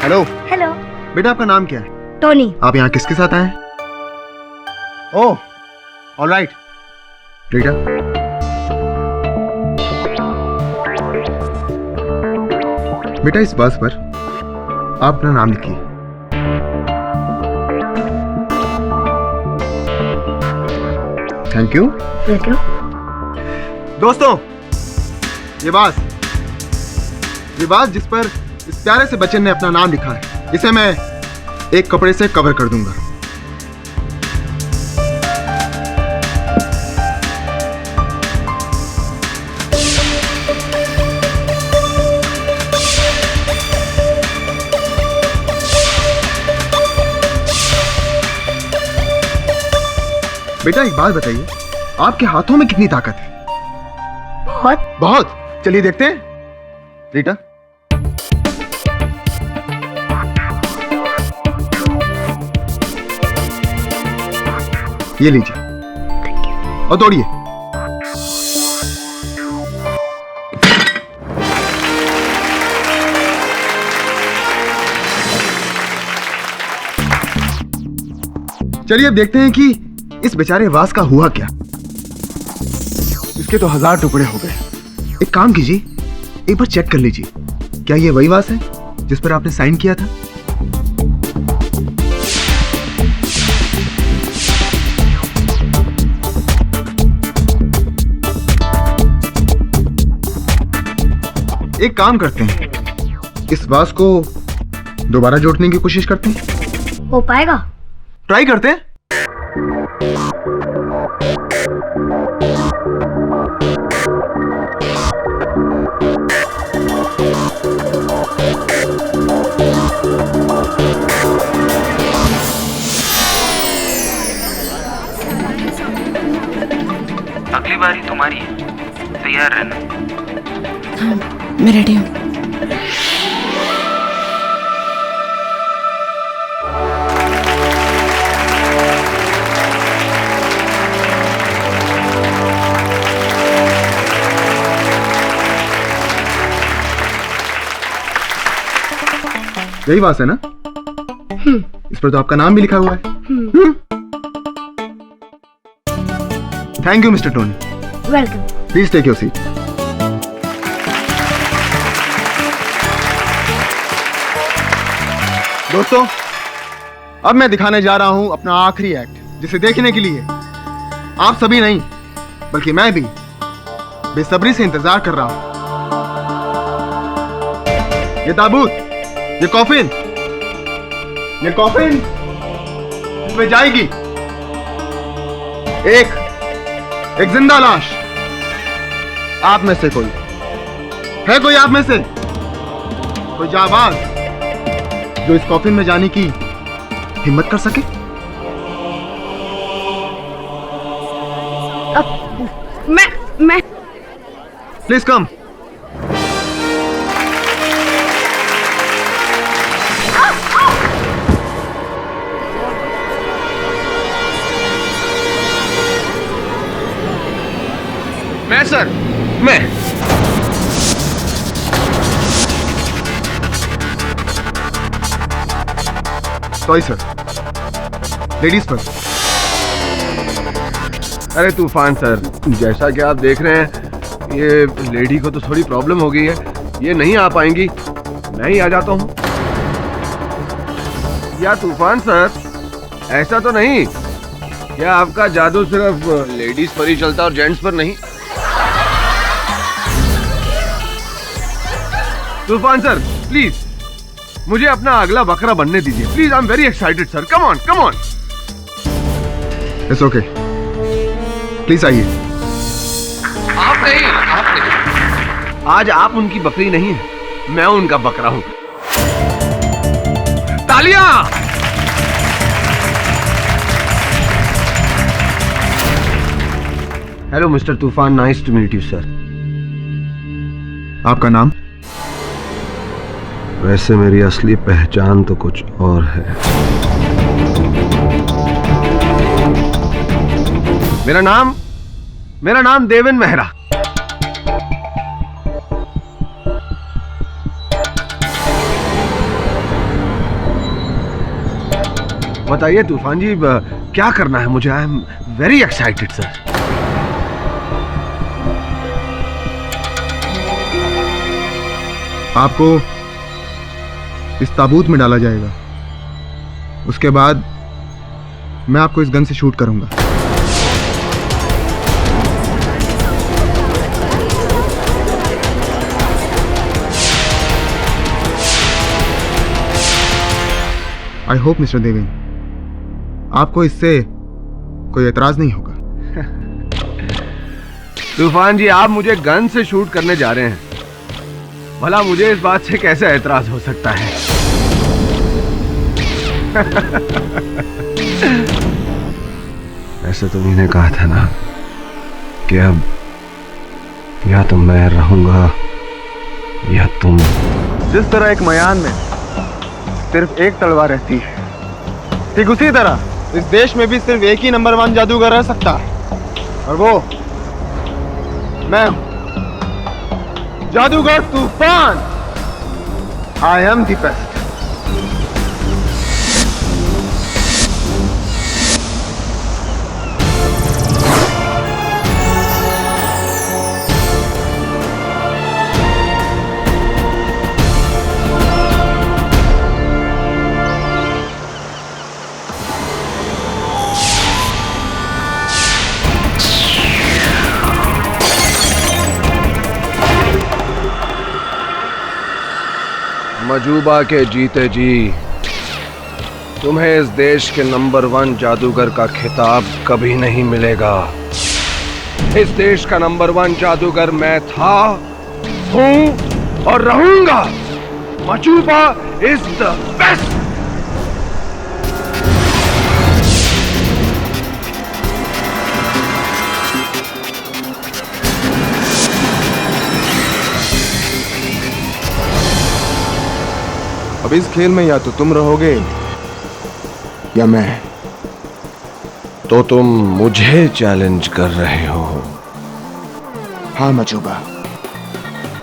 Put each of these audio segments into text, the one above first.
Hello. Hello. बेटा आपका नाम क्या है? टोनी। आप यहाँ किसके साथ आए हैं? ओह, ऑलराइट। बेटा बेटा इस बस पर आप अपना नाम लिखिए। Thank you. वेलकम। दोस्तों, ये बास जिस पर इस प्यारे से बच्चे ने अपना नाम लिखा है, इसे मैं एक कपड़े से कवर कर दूंगा। बेटा एक बात बताइए, आपके हाथों में कितनी ताकत है? बहुत। बहुत। चलिए देखते हैं। रीटा, ये लीजिए और तोड़िए। चलिए अब देखते हैं कि इस बेचारे वास का हुआ क्या। इसके तो 1000 टुकड़े हो गए। एक काम कीजिए, एक बार चेक कर लीजिए, क्या ये वही वास है जिस पर आपने साइन किया था? एक काम करते हैं, इस वास को दोबारा जोड़ने की कोशिश करते हैं। हो पाएगा? ट्राई करते हैं। अगली बारी तुम्हारी है, तैयार रहना। हाँ, मैं रेडी हूँ। यही बात है ना? इस पर तो आपका नाम भी लिखा हुआ है। Thank you mister Tony. Welcome. Please take your seat. दोस्तों, अब मैं दिखाने जा रहा हूं अपना आखिरी एक्ट, जिसे देखने के लिए आप सभी नहीं बल्कि मैं भी बेसब्री से इंतजार कर रहा हूं। ये ताबूत, ये कॉफिन इसमें जाएगी एक जिंदा लाश। आप में से कोई है, कोई आप में से कोई जाबाज जो इस कॉफिन में जाने की हिम्मत कर सके? मैं प्लीज कम। मैं सर, मैं सॉरी सर, लेडीज पर। अरे तूफान सर, जैसा कि आप देख रहे हैं, ये लेडी को तो थोड़ी प्रॉब्लम हो गई है, ये नहीं आ पाएंगी, मैं ही आ जाता हूँ। या तूफान सर, ऐसा तो नहीं क्या आपका जादू सिर्फ लेडीज पर ही चलता और जेंट्स पर नहीं? तूफान सर प्लीज मुझे अपना अगला बकरा बनने दीजिए please. I am very excited sir. Come on come on. It's okay, please आइए। आप नहीं। आज आप उनकी बकरी नहीं है, मैं उनका बकरा हूं। तालियां। Hello mister Toofan, nice to meet you sir. आपका नाम? वैसे मेरी असली पहचान तो कुछ और है। मेरा नाम देवेन मेहरा। बताइए तूफान जी, क्या करना है मुझे? आई एम वेरी एक्साइटेड सर। आपको इस ताबूत में डाला जाएगा। उसके बाद मैं आपको इस गन से शूट करूंगा। आई होप मिस्टर देवेन, आपको इससे कोई एतराज नहीं होगा। तूफान जी, आप मुझे गन से शूट करने जा रहे हैं, भला मुझे इस बात से कैसे एतराज हो सकता है? ऐसे तुम्ही ने कहा था ना कि अब या तो मैं रहूंगा या तुम। जिस तरह एक मयान में सिर्फ एक तलवार रहती है, ठीक उसी तरह इस देश में भी सिर्फ एक ही नंबर 1 जादूगर रह सकता है, और वो मैं हूं, जादूगर Toofan. I am the best. Majuba के जीते जी तुम्हें इस देश के नंबर 1 जादूगर का खिताब कभी नहीं मिलेगा। इस देश का नंबर 1 जादूगर मैं था, हूं और रहूंगा। मजूबा इज द बेस्ट। अब इस खेल में या तो तुम रहोगे या मैं। तो तुम मुझे चैलेंज कर रहे हो? हाँ Majuba,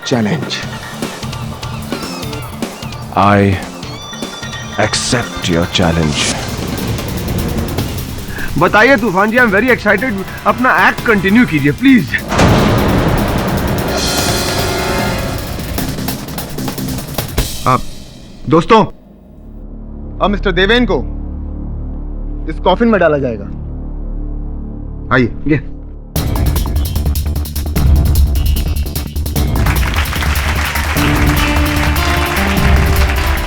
challenge. I accept your challenge. बताइए Toofan ji, I am very excited. अपना एक्ट कंटिन्यू कीजिए प्लीज। आप दोस्तों, अब मिस्टर देवेन को इस कॉफिन में डाला जाएगा। आइए।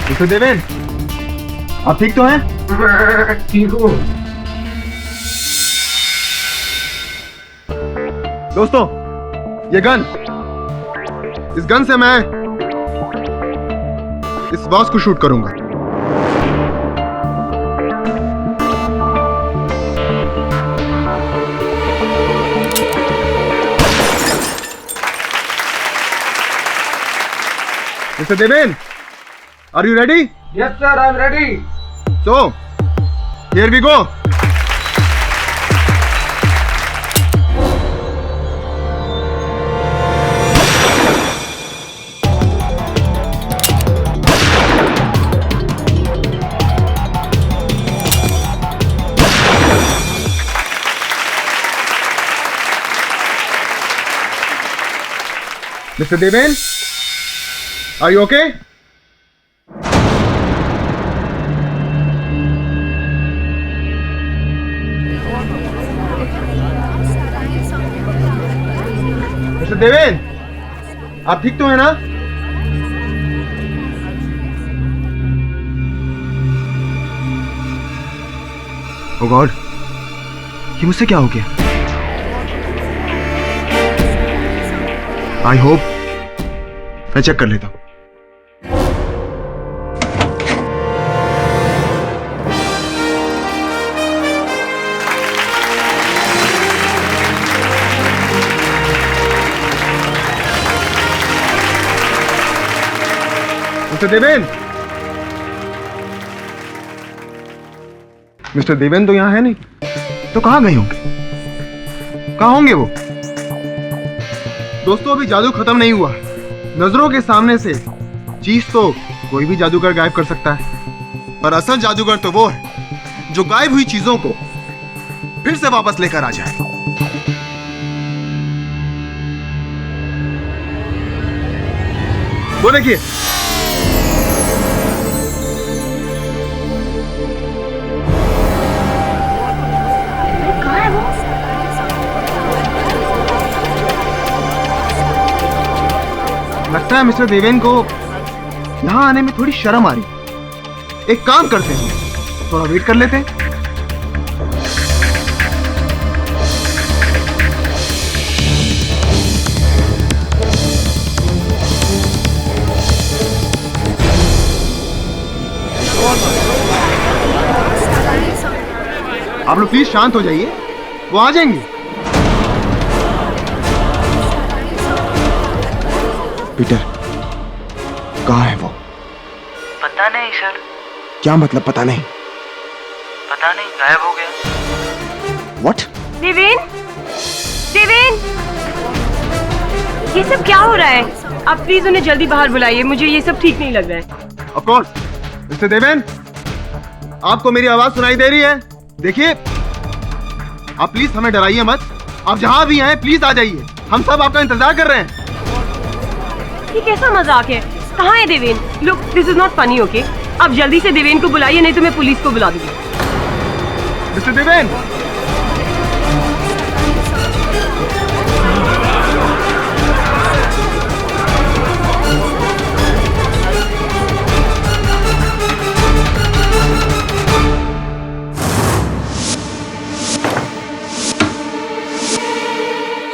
मिस्टर देवेन, आप ठीक तो हैं? ठीक हूँ। दोस्तों, ये गन, इस गन से मैं इस बॉस को शूट करूंगा। Mister Deven, are you ready? Yes sir, I am ready. So here we go. Mr. Deven, are you okay? Mr. Deven, आप ठीक तो है ना? Oh God, ये मुझसे क्या हो गया? आई होप मैं चेक कर लेता हूं। मिस्टर देवेन, मिस्टर देवेन तो यहां है नहीं, तो कहां गए होंगे? कहां होंगे वो? दोस्तों, अभी जादू खत्म नहीं हुआ। नजरों के सामने से चीज तो कोई भी जादूगर गायब कर सकता है, पर असल जादूगर तो वो है जो गायब हुई चीजों को फिर से वापस लेकर आ जाए। वो देखिए, कहाँ है वो? लगता है मिस्टर देवेन को यहां आने में थोड़ी शर्म आ रही। एक काम करते हैं, थोड़ा वेट कर लेते हैं। आप लोग प्लीज शांत हो जाइए, वो आ जाएंगे। पीटर, कहाँ है वो? पता नहीं सर, क्या मतलब पता नहीं? पता नहीं, गायब हो गया। व्हाट? देवेन, देवेन, ये सब क्या हो रहा है? आप प्लीज उन्हें जल्दी बाहर बुलाइए, मुझे ये सब ठीक नहीं लग रहा है। ऑफ कोर्स, मिस्टर देवेन, आपको मेरी आवाज सुनाई दे रही है? देखिए, आप प्लीज हमें डराइए मत। आप जहां भी हैं प्लीज आ जाइए, हम सब आपका इंतजार कर रहे हैं। ये कैसा मजाक है? कहाँ है Deven? Look, this is not funny, okay? आप जल्दी से देवेन को बुलाइए, नहीं तो मैं पुलिस को बुला दूंगी। मिस्टर देवेन,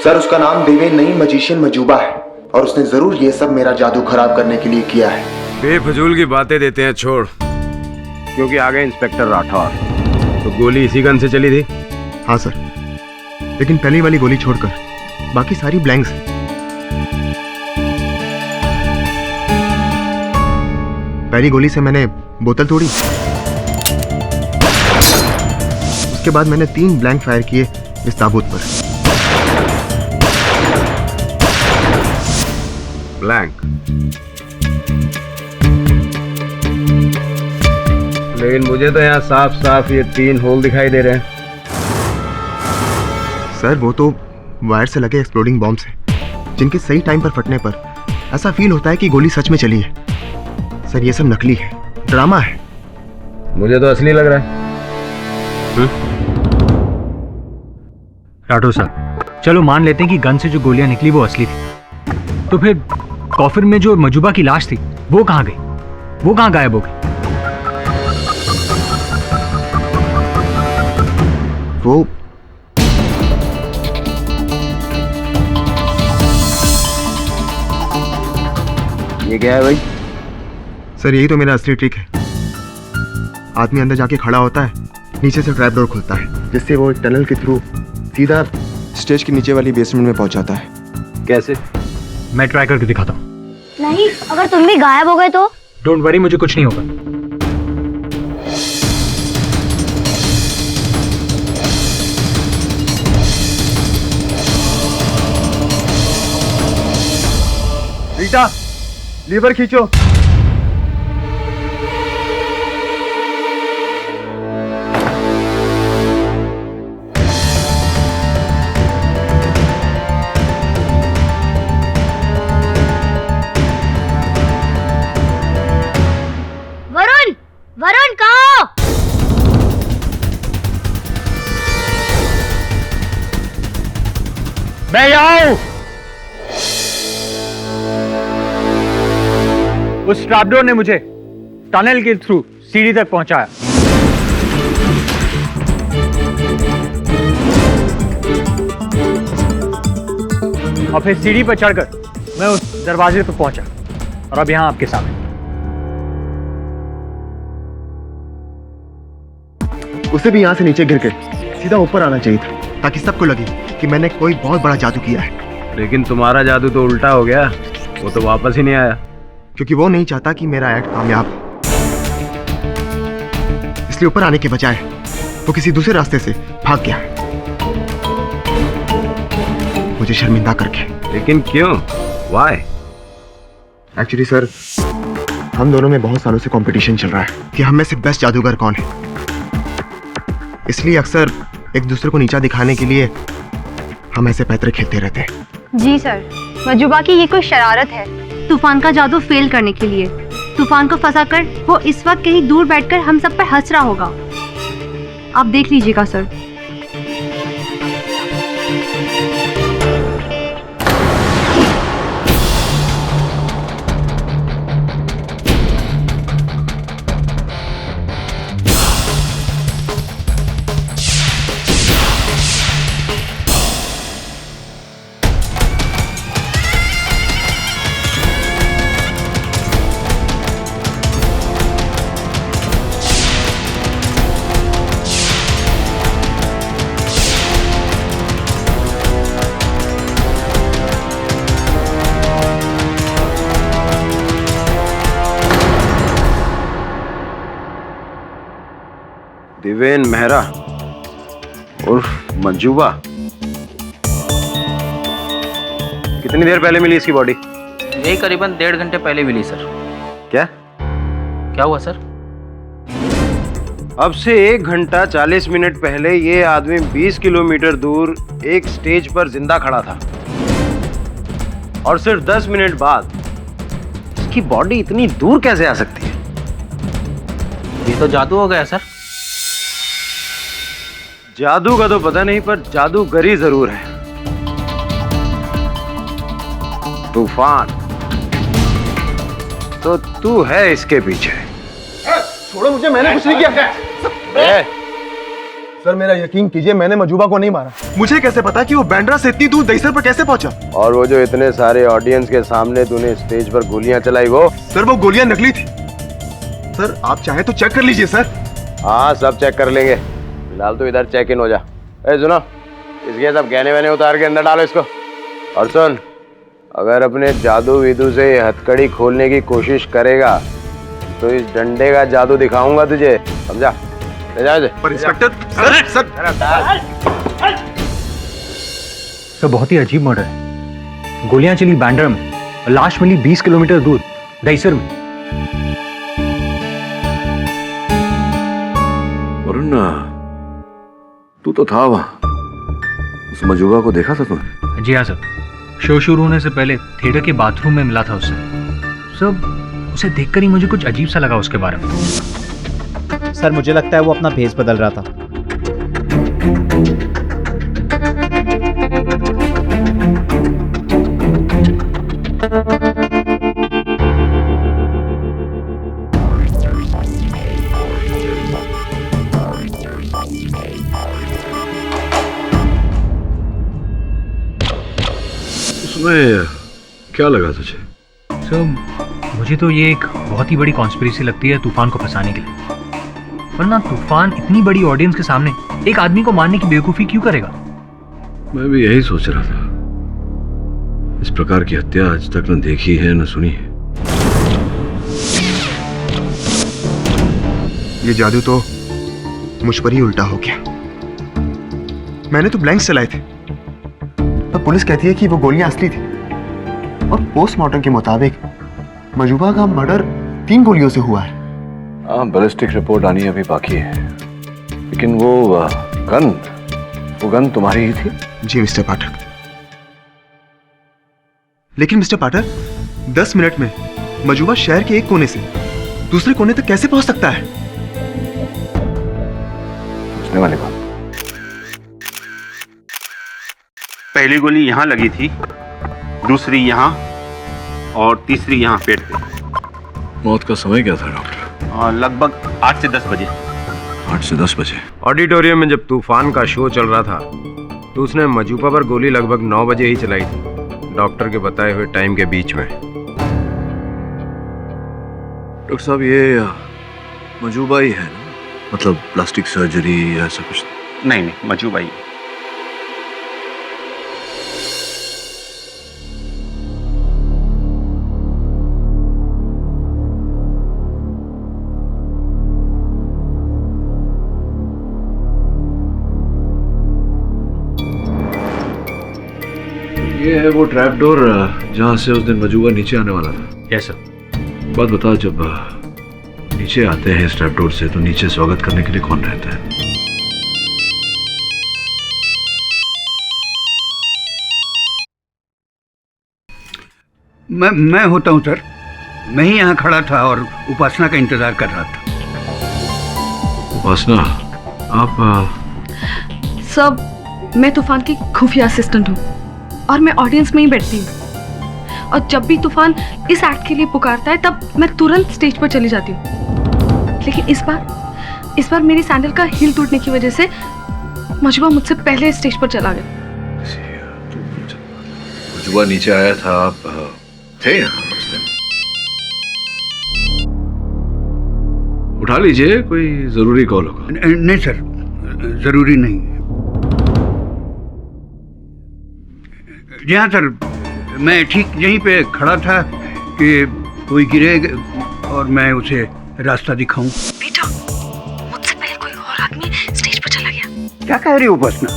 सर उसका नाम देवेन नहीं, मजिशियन मजूबा है, और उसने जरूर ये सब मेरा जादू खराब करने के लिए किया है। बेफजूल की बातें देते हैं, छोड़। क्योंकि आ गए इंस्पेक्टर राठौर। तो गोली इसी गन से चली थी? हाँ सर, लेकिन पहली वाली गोली छोड़कर बाकी सारी ब्लैंक्स हैं। पहली गोली से मैंने बोतल तोड़ी, उसके बाद मैंने 3 ब्लैंक फायर किए इस ताबूत पर। ब्लैंक? लेकिन मुझे तो यहाँ साफ साफ ये 3 होल दिखाई दे रहे हैं। सर वो तो वायर से लगे एक्सप्लोडिंग बॉम्ब्स हैं, जिनके सही टाइम पर फटने पर ऐसा फील होता है कि गोली सच में चली है। सर ये सब नकली है, ड्रामा है। मुझे तो असली लग रहा है। राठौर साहब, चलो मान लेते हैं कि गन से जो गोलियां निकली वो असली थी, तो फिर कॉफिन में जो मजूबा की लाश थी वो कहाँ गई? वो कहाँ गायब हो गई? वो ये क्या है भाई? सर यही तो मेरा असली ट्रिक है। आदमी अंदर जाके खड़ा होता है, नीचे से ट्रैप डोर खुलता है, जिससे वो एक टनल के थ्रू सीधा स्टेज के नीचे वाली बेसमेंट में पहुंच जाता है। कैसे? मैं ट्राई करके दिखाता हूँ। नहीं, अगर तुम भी गायब हो गए तो? डोंट वरी, मुझे कुछ नहीं होगा। रीटा, लीवर खींचो। वरुण, वरुण कहाँ हो? मैं यहाँ हूँ। उस ट्रैपडोर ने मुझे टनल के थ्रू सीढ़ी तक पहुंचाया। और फिर सीढ़ी पर चढ़कर मैं उस दरवाजे पर पहुंचा और अब यहाँ आपके सामने। उसे भी यहाँ से नीचे गिर के सीधा ऊपर आना चाहिए था, ताकि सबको लगे कि मैंने कोई बहुत बड़ा जादू किया है। लेकिन तुम्हारा जादू तो उल्टा हो गया, वो तो वापस ही नहीं आया। क्योंकि वो नहीं चाहता कि मेरा एक्ट कामयाब हो, इसलिए ऊपर आने के बजाय वो किसी दूसरे रास्ते से भाग गया, मुझे शर्मिंदा करके। लेकिन क्यों? Why? एक्चुअली सर, हम दोनों में बहुत सालों से कंपटीशन चल रहा है कि हम में से बेस्ट जादूगर कौन है। इसलिए अक्सर एक दूसरे को नीचा दिखाने के लिए हम ऐसे पैतरे खेलते रहते हैं। जी सर, मजूबा की ये कोई शरारत है तूफान का जादू फेल करने के लिए। तूफान को फंसाकर वो इस वक्त कहीं दूर बैठकर हम सब पर हंस रहा होगा। आप देख लीजिएगा सर। दिवेन मेहरा उर्फ मंजूबा, कितनी देर पहले मिली इसकी बॉडी? यही करीबन 1.5 घंटे पहले मिली सर। क्या क्या हुआ सर? अब से 1 घंटा 40 मिनट पहले ये आदमी 20 किलोमीटर दूर एक स्टेज पर जिंदा खड़ा था और सिर्फ 10 मिनट बाद इसकी बॉडी इतनी दूर कैसे आ सकती है? ये तो जादू हो गया सर। जादू का तो पता नहीं, पर जादूगरी जरूर है। तूफान, तो तू है इसके पीछे। छोड़ो मुझे, मैंने कुछ नहीं किया। सर मेरा यकीन कीजिए, मैंने मजूबा को नहीं मारा। मुझे कैसे पता कि वो बैंड्रा से इतनी दूर दहीसर पर कैसे पहुंचा? और वो जो इतने सारे ऑडियंस के सामने तूने स्टेज पर गोलियां चलाई, वो? सर वो गोलियां नकली थी। सर आप चाहे तो चेक कर लीजिए सर। हाँ सब चेक कर लेंगे, फिलहाल तो इधर चेक इन हो जा। ए सुनो, इसके सब गहने वहने उतार के अंदर डालो इसको। और सुन, अगर अपने जादू विदू से हथकड़ी खोलने की कोशिश करेगा तो इस डंडे का जादू दिखाऊंगा तुझे, समझा? ले जा। पर इंस्पेक्टर सर सर बहुत ही अजीब मर्डर है। गोलियां चली बैंड्रा में और लाश मिली 20 किलोमीटर दूर दहीसर में। वरुण, तू तो था वहां, उस मजूबा को देखा था तूने? जी हाँ सर, शो शुरू होने से पहले थिएटर के बाथरूम में मिला था उससे। सब उसे देखकर ही मुझे कुछ अजीब सा लगा उसके बारे में। सर मुझे लगता है वो अपना भेस बदल रहा था। उसमें क्या लगा तुझे? सर मुझे तो ये एक बहुत ही बड़ी कॉन्स्पिरेसी लगती है तूफान को फंसाने के लिए। वरना तूफान इतनी बड़ी ऑडियंस के सामने एक आदमी को मारने की बेवकूफी क्यों करेगा? मैं भी यही सोच रहा था। इस प्रकार की हत्या आज तक न देखी है न सुनी है। ये जादू तो मुझ पर ही उल्टा हो गया। मैंने तो ब्लैंक्स चलाए थे, पर पुलिस कहती है कि वो गोलियां असली थी और पोस्टमार्टम के मुताबिक मजूबा का मर्डर 3 गोलियों से हुआ है। हाँ, बैलिस्टिक रिपोर्ट आनी अभी बाकी है, लेकिन वो गन तुम्हारी ही थी? जी मिस्टर पाठक। लेकिन मिस्टर पाठक, 10 मिनट में मजूबा शहर के एक कोने से दूसरे कोने तक कैसे पहुंच सकता है? पूछने वाली बात। पहली गोली यहाँ लगी थी, दूसरी यहाँ और तीसरी यहाँ पेट पे। मौत का समय क्या था डॉक्टर? लगभग 8 से 10 बजे। 8 से 10 बजे। ऑडिटोरियम में जब तूफान का शो चल रहा था तो उसने मजूबा पर गोली लगभग 9 बजे ही चलाई थी, डॉक्टर के बताए हुए टाइम के बीच में। डॉक्टर साहब, ये मजूबा ही है ना? मतलब प्लास्टिक सर्जरी या ऐसा कुछ? नहीं, मजूबा ही। ये है वो ट्रैप डोर जहां से उस दिन मजूबा नीचे आने वाला था? Yes sir. बात बता, जब नीचे आते हैं इस ट्रैप डोर से तो नीचे स्वागत करने के लिए कौन रहता है? मैं होता हूँ सर। मैं ही यहाँ खड़ा था और उपासना का इंतजार कर रहा था। उपासना, आप सब मैं तूफान की खुफिया असिस्टेंट हूँ और मैं ऑडियंस में ही बैठती हूँ, और जब भी तूफान इस एक्ट के लिए पुकारता है तब मैं तुरंत स्टेज पर चली जाती हूँ। लेकिन इस बार मेरी सैंडल का हील टूटने की वजह से मजूबा मुझसे पहले स्टेज पर चला गया। मजूबा नीचे आया था, आप थे यहाँ उस दिन? उठा लीजिए, कोई जरूरी कॉल होगा। नहीं सर, जरूरी नहीं। जी हाँ सर, मैं ठीक यहीं पे खड़ा था कि कोई गिरे और मैं उसे रास्ता दिखाऊं। बेटा, मुझसे पहले कोई और आदमी स्टेज पर चला गया। क्या कह रही हो उपासना?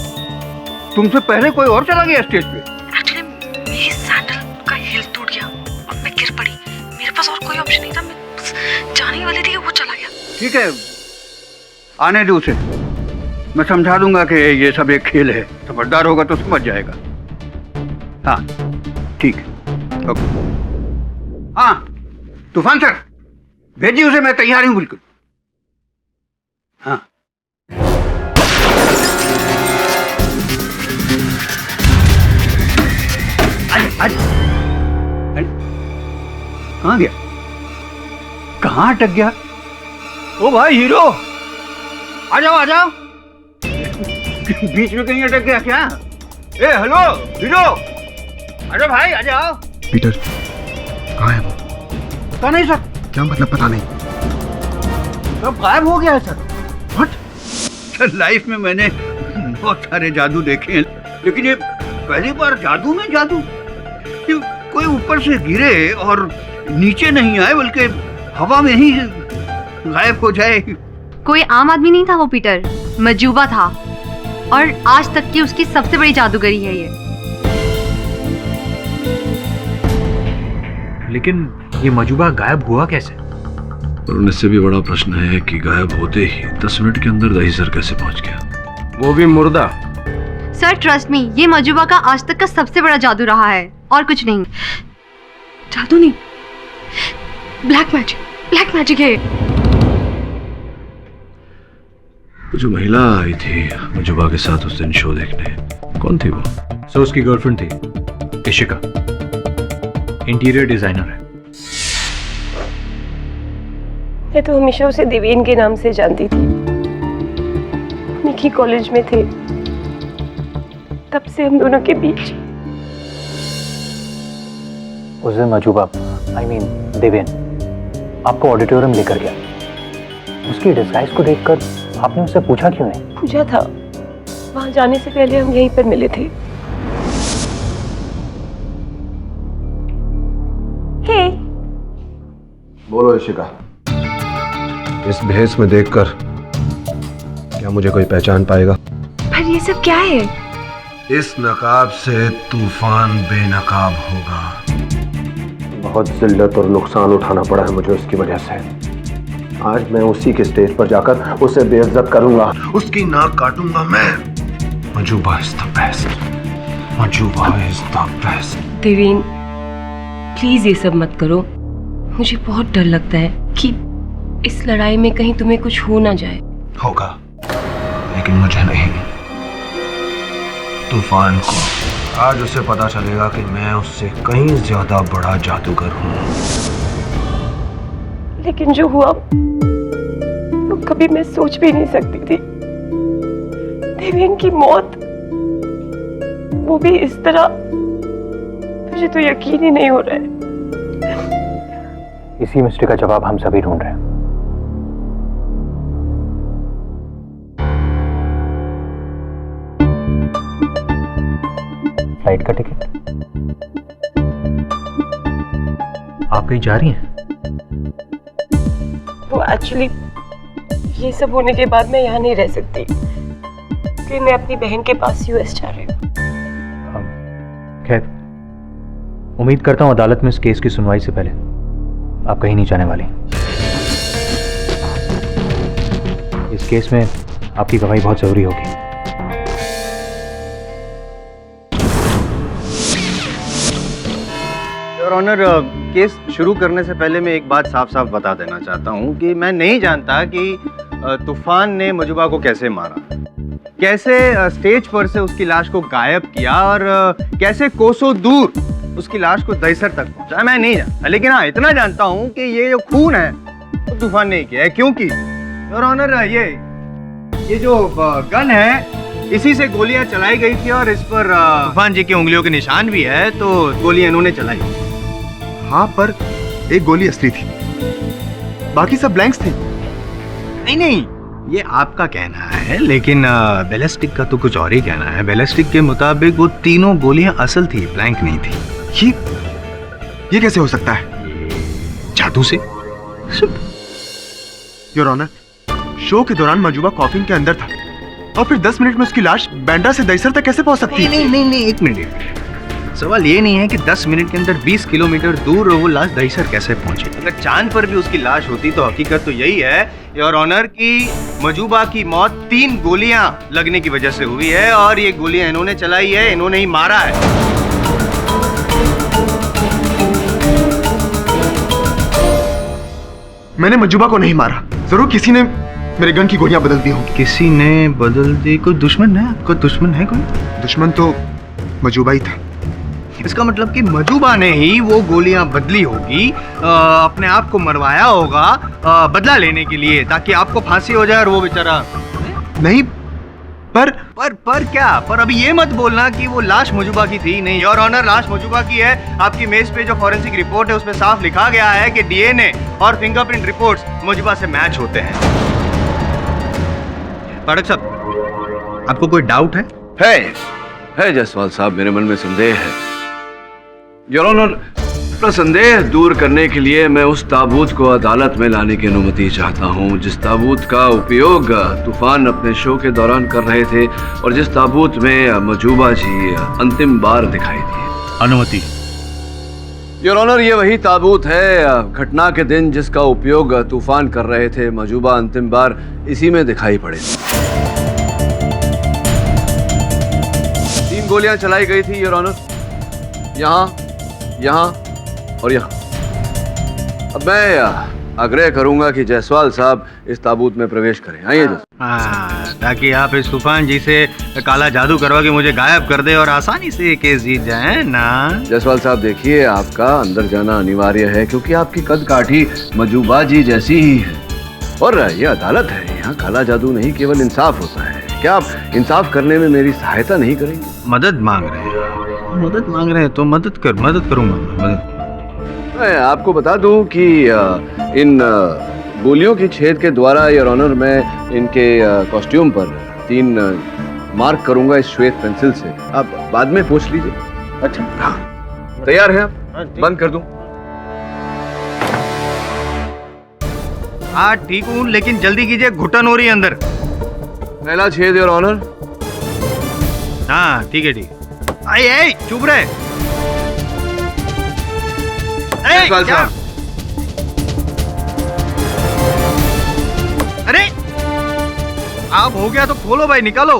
तुमसे पहले कोई और चला गया स्टेज पे? एक्चुअली मेरी सैंडल का हील टूट गया और मैं गिर पड़ी। मेरे पास और कोई ऑप्शन नहीं था, मैं बस जाने ही वाली थी कि वो चला गया। ठीक है, आने दो उसे। मैं समझा दूंगा कि ये सब एक खेल है, समझदार होगा तो समझ जाएगा। हाँ ठीक है, ओके। हाँ तूफान सर, भेजिए उसे, मैं तैयार हूँ बिल्कुल। हाँ आज कहाँ गया? कहाँ अटक गया? ओ भाई हीरो, आ जाओ आ जाओ। बीच में कहीं अटक गया क्या? ए हेलो हीरो, आ जाओ भाई, आ जाओ। पीटर कहाँ है वो? पता नहीं सर। क्या मतलब पता नहीं? सब गायब हो गया है सर। व्हाट? सर लाइफ में मैंने बहुत सारे जादू देखे हैं, लेकिन ये पहली बार जादू में जादू। कि कोई ऊपर से गिरे और नीचे नहीं आए, बल्कि हवा में ही गायब हो जाए। कोई आम आदमी नहीं था वो पीटर, मजूबा था, और आज तक की उसकी सबसे बड़ी जादूगरी है ये। लेकिन ये मजूबा गायब हुआ कैसे? और इससे भी बड़ा प्रश्न है कि गायब होते ही 10 मिनट के अंदर दहीसर कैसे पहुंच गया, वो भी मुर्दा। सर ट्रस्ट मी, ये मजूबा का आज तक का सबसे बड़ा जादू रहा है, और कुछ नहीं। जादू नहीं, ब्लैक मैजिक है। वो जो महिला आई थी मजूबा के साथ उस दिन शो देखने, कौन थी वो? सो उसकी गर्लफ्रेंड थी इशिका, इंटीरियर डिजाइनर है। मैं तो हमेशा उसे देवेन के नाम से जानती थी। निकी कॉलेज में थे, तब से हम दोनों के बीच। उस दिन मजूबा, आई मीन देवेन, आपको ऑडिटोरियम लेकर गया। उसकी डिस्गाइज को देखकर आपने उससे पूछा क्यों नहीं? पूछा था, वहां जाने से पहले हम यहीं पर मिले थे। हे, बोलो इशिका, इस भेस में देखकर क्या मुझे कोई पहचान पाएगा? पर ये सब क्या है? इस नकाब से तूफान बेनकाब होगा। बहुत जिल्लत और नुकसान उठाना पड़ा है मुझे उसकी वजह से। आज मैं उसी के स्टेज पर जाकर उसे बेइज्जत करूंगा, उसकी नाक काटूंगा मैं। Majuba is the best, Majuba is the best. Deven please ये सब मत करो। मुझे बहुत डर लगता है कि इस लड़ाई में कहीं तुम्हें कुछ हो ना जाए। होगा, लेकिन मुझे नहीं। तूफान को आज उसे पता चलेगा कि मैं उससे कहीं ज्यादा बड़ा जादूगर हूँ। लेकिन जो हुआ वो कभी मैं सोच भी नहीं सकती थी। देवेन की मौत, वो भी इस तरह, मुझे तो यकीन ही नहीं हो रहा है। इसी मिस्ट्री का जवाब हम सभी ढूंढ रहे हैं। फ्लाइट का टिकट? आप कहीं जा रही हैं? वो एक्चुअली ये सब होने के बाद मैं यहाँ नहीं रह सकती, क्योंकि मैं अपनी बहन के पास यूएस जा रही हूँ। खैर, उम्मीद करता हूँ अदालत में इस केस की सुनवाई से पहले आप कहीं नहीं जाने वाली। इस केस में आपकी गवाही बहुत जरूरी होगी। Your योर ऑनर, केस शुरू करने से पहले मैं एक बात साफ साफ बता देना चाहता हूँ कि मैं नहीं जानता कि तूफान ने मजुबा को कैसे मारा, कैसे स्टेज पर से उसकी लाश को गायब किया और कैसे कोसों दूर उसकी लाश को दहीसर तक पहुंचाया, मैं नहीं जानता। लेकिन हाँ, इतना जानता हूँ कि ये जो खून है वो तूफान ने किया है, क्योंकि योर ऑनर ये जो गन है इसी से गोलियां चलाई गई थी और इस पर तूफान जी की उंगलियों के निशान भी है, तो गोलियां इन्होंने चलाई। हाँ, पर एक गोली असली थी, बाकी सब ब्लैंक्स थे। नहीं, ये आपका कहना है, लेकिन बैलिस्टिक का तो कुछ और ही कहना है। बैलिस्टिक के मुताबिक वो तीनों गोलियां असल थी, ब्लैंक नहीं थी। ये कैसे हो सकता है? जादू से। योर ऑनर, शो के दौरान मजूबा कॉफिन के अंदर था और फिर 10 मिनट में उसकी लाश बैंड्रा से दहीसर तक कैसे पहुंच सकती है? नहीं, एक मिनट। सवाल ये नहीं है कि 10 मिनट के अंदर 20 किलोमीटर दूर वो लाश दहीसर कैसे पहुंची। अगर चांद पर भी उसकी लाश होती तो हकीकत तो यही है योर ऑनर कि मजूबा की मौत 3 गोलियां लगने की वजह से हुई है और ये गोलियां इन्होंने चलाई है, इन्होंने ही मारा है। मैंने मजूबा को नहीं मारा, जरूर किसी ने मेरे गन की गोलियां बदल दी होंगी। किसी ने बदल दी? कोई दुश्मन है आपको? दुश्मन है कोई? दुश्मन तो मजूबा ही था। इसका मतलब कि मजूबा ने ही वो गोलियां बदली होगी, अपने आप को मरवाया होगा बदला लेने के लिए, ताकि आपको फांसी हो जाए और वो बेचारा नहीं। पर क्या? पर अभी ये मत बोलना कि वो लाश मजूबा की थी। नहीं योर ऑनर, लाश मजूबा की है। आपकी मेज पे जो फॉरेंसिक रिपोर्ट है उसमें साफ लिखा गया है कि डीएनए और फिंगरप्रिंट रिपोर्ट्स मजूबा से मैच होते हैं। पाठक साहब, आपको कोई डाउट है? है जायसवाल साहब, मेरे मन में संदेह है। योर ऑनर, अपना संदेह दूर करने के लिए मैं उस ताबूत को अदालत में लाने की अनुमति चाहता हूँ जिस ताबूत का उपयोग तूफान अपने शो के दौरान कर रहे थे और जिस ताबूत में मजूबा जी अंतिम बार दिखाई दिए। अनुमति। योर ऑनर, ये वही ताबूत है घटना के दिन जिसका उपयोग तूफान कर रहे थे मजूबा अंतिम बार इसी में दिखाई पड़े। 3 गोलियां चलाई गई थी योर ऑनर, यहाँ और यहाँ। अब मैं आग्रह करूंगा कि जायसवाल साहब इस ताबूत में प्रवेश करें। आइए ताकि आप इस तूफान जी से काला जादू करवा के मुझे गायब कर दे और आसानी से ये केस जीत जाए ना। जायसवाल साहब देखिए, आपका अंदर जाना अनिवार्य है क्योंकि आपकी कद काठी मजूबा जी जैसी ही है और ये अदालत है, यहाँ काला जादू नहीं केवल इंसाफ होता है। क्या आप इंसाफ करने में मेरी सहायता नहीं करेंगे? मदद मांग रहे हैं तो मदद करूंगा। मैं आपको बता दूं कि इन गोलियों की छेद के द्वारा योर ऑनर मैं इनके कॉस्ट्यूम पर 3 मार्क करूंगा इस श्वेत पेंसिल से। आप बाद में पूछ लीजिए। अच्छा, हाँ, तैयार हैं आप? बंद कर दूं? हाँ ठीक हूँ, लेकिन जल्दी कीजिए, घुटन हो रही है अंदर। पहला छेद योर ऑनर। हाँ ठीक है। चुप रहे। अरे आप हो गया तो खोलो भाई, निकालो।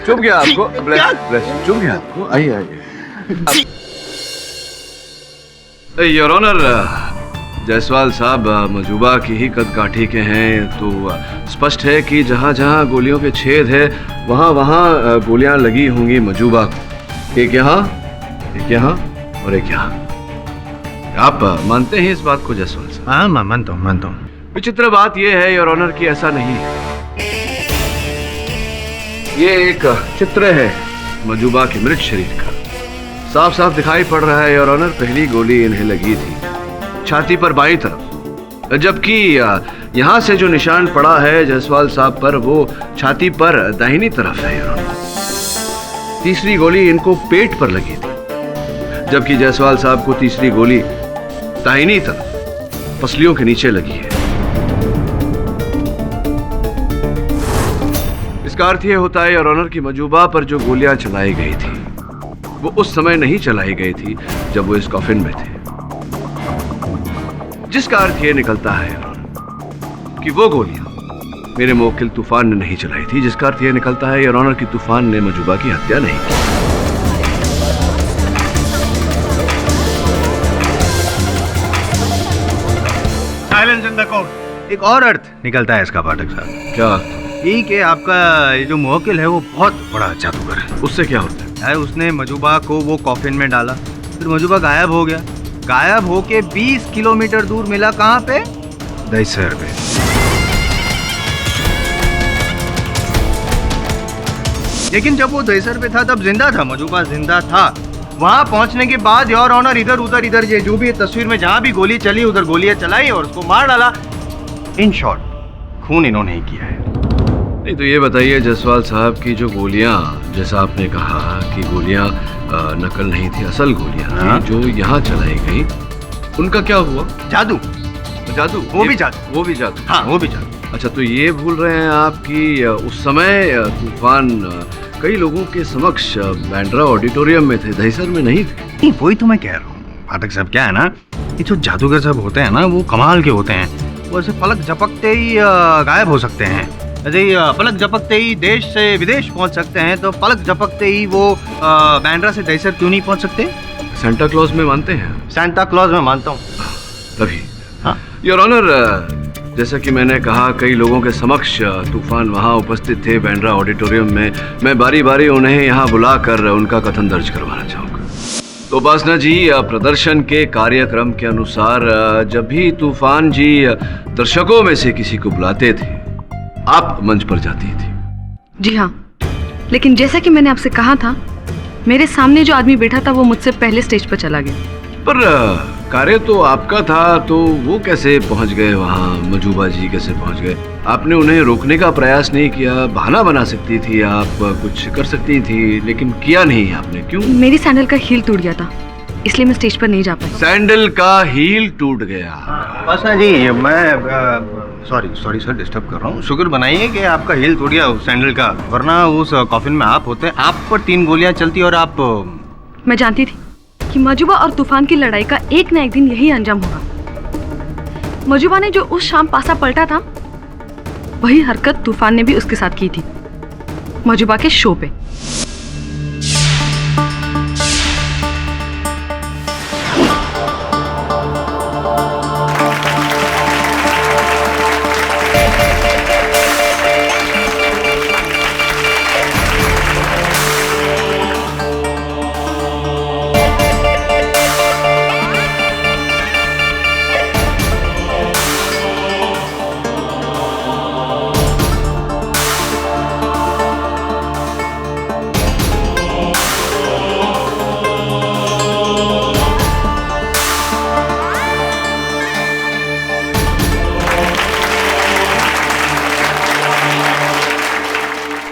चुप गया आपको? चुप गया आपको? आइए। योर ऑनर, जायसवाल साहब मजूबा की ही कद काठी के हैं, तो स्पष्ट है कि जहाँ जहाँ गोलियों के छेद है वहाँ वहाँ गोलियां लगी होंगी मजूबा को। एक यहाँ और एक यहाँ। आप मानते हैं इस बात को जायसवाल साहब? हाँ, मैं मानता हूँ। विचित्र बात यह है योर ऑनर कि ऐसा नहीं है। ये एक चित्र है मजूबा के मृत शरीर का, साफ साफ दिखाई पड़ रहा है योर ऑनर। पहली गोली इन्हें लगी थी छाती पर बाईं तरफ, जबकि यहाँ से जो निशान पड़ा है जायसवाल साहब पर वो छाती पर दाहिनी तरफ है योर ऑनर। तीसरी गोली इनको पेट पर लगी थी, जबकि जायसवाल साहब को तीसरी गोली दाहिनी तरफ पसलियों के नीचे लगी है। इसका अर्थ यह होता है योर ऑनर कि मजूबा पर जो गोलियां चलाई गई थी वो उस समय नहीं चलाई गई थी जब वो इस कॉफिन में थे, जिसका अर्थ यह निकलता है योर ऑनर कि वो गोलियां मेरे मुवक्किल तूफान ने नहीं चलाई थी, जिसका अर्थ यह निकलता है योर ऑनर कि तूफान ने मजूबा की हत्या नहीं की। टेंशन रखो। एक और अर्थ निकलता है इसका पाठक साहब। क्या? यही कि आपका ये जो मुवक्किल है वो बहुत बड़ा जादूगर है। उससे क्या होता है? यार उसने मजूबा को वो कॉफिन में डाला, फिर मजूबा गायब हो गया। गायब होके 20 किलोमीटर दूर मिला, कहाँ पे? दहिसर पे। लेकिन जब वो दहिसर पे था तब जिंदा था, मजूबा जिंदा था। वहां पहुंचने के बाद योर ऑनर इधर उधर ये जो भी तस्वीर में जहां भी गोली चली उधर गोलियां चलाई और उसको मार डाला। इन शॉर्ट खून इन्होंने ही किया है। नहीं तो ये बताइए जसवाल साहब की जो गोलियां, जैसा आपने कहा कि गोलियां नकल नहीं थी, असल गोलियां थी जो यहाँ चलाई गई, उनका क्या हुआ? जादू। जादू? वो भी जादू। वो भी जादू? हाँ वो भी जादू। अच्छा, तो ये भूल रहे हैं आप कि उस समय तूफान कई लोगों के समक्ष बैंड्रा ऑडिटोरियम में थे, दहिसर में नहीं थे। नहीं, वही तो मैं कह रहा हूँ पाठक साहब। क्या है ना, ये जो जादूगर सब होते हैं ना वो कमाल के होते हैं। वो ऐसे पलक झपकते ही गायब हो सकते हैं। ऐसे ही पलक झपकते ही देश से विदेश पहुंच सकते हैं, तो पलक झपकते ही वो बैंड्रा से दहिसर क्यों नहीं पहुंच सकते? सेंटा क्लॉज में मानते हैं? सेंटा क्लॉज में मानता हूँ। तभी हाँ योर ऑनर, जैसा कि मैंने कहा कई लोगों के समक्ष तूफान वहां उपस्थित थे बैंड्रा ऑडिटोरियम में। मैं बारी बारी उन्हें यहां बुलाकर उनका कथन दर्ज करवाना चाहूंगा। तो उपासना जी, प्रदर्शन के कार्यक्रम के अनुसार जब भी तूफान जी दर्शकों में से किसी को बुलाते थे, आप मंच पर जाती थी। जी हाँ, लेकिन जैसा कि मैंने आपसे कहा था, मेरे सामने जो आदमी बैठा था वो मुझसे पहले स्टेज पर चला गया। पर कार्य तो आपका था, तो वो कैसे पहुंच गए वहाँ? मजूबा जी कैसे पहुंच गए? आपने उन्हें रोकने का प्रयास नहीं किया? बहाना बना सकती थी आप, कुछ कर सकती थी, लेकिन किया नहीं आपने। क्यों? मेरी सैंडल का हील टूट गया था, इसलिए मैं स्टेज पर नहीं जा पाई। सैंडल का हील टूट गया? उपासना जी, मैं सॉरी सर, डिस्टर्ब कर रहा हूँ। शुक्र बनाइए कि आपका हील टूट गया उस सैंडल का, वरना उस कॉफिन में आप होते, आप पर 3 गोलियां चलती और आप। मैं जानती थी कि मजूबा और तूफान की लड़ाई का एक न एक दिन यही अंजाम होगा। मजूबा ने जो उस शाम पासा पलटा था, वही हरकत तूफान ने भी उसके साथ की थी, मजूबा के शो पे।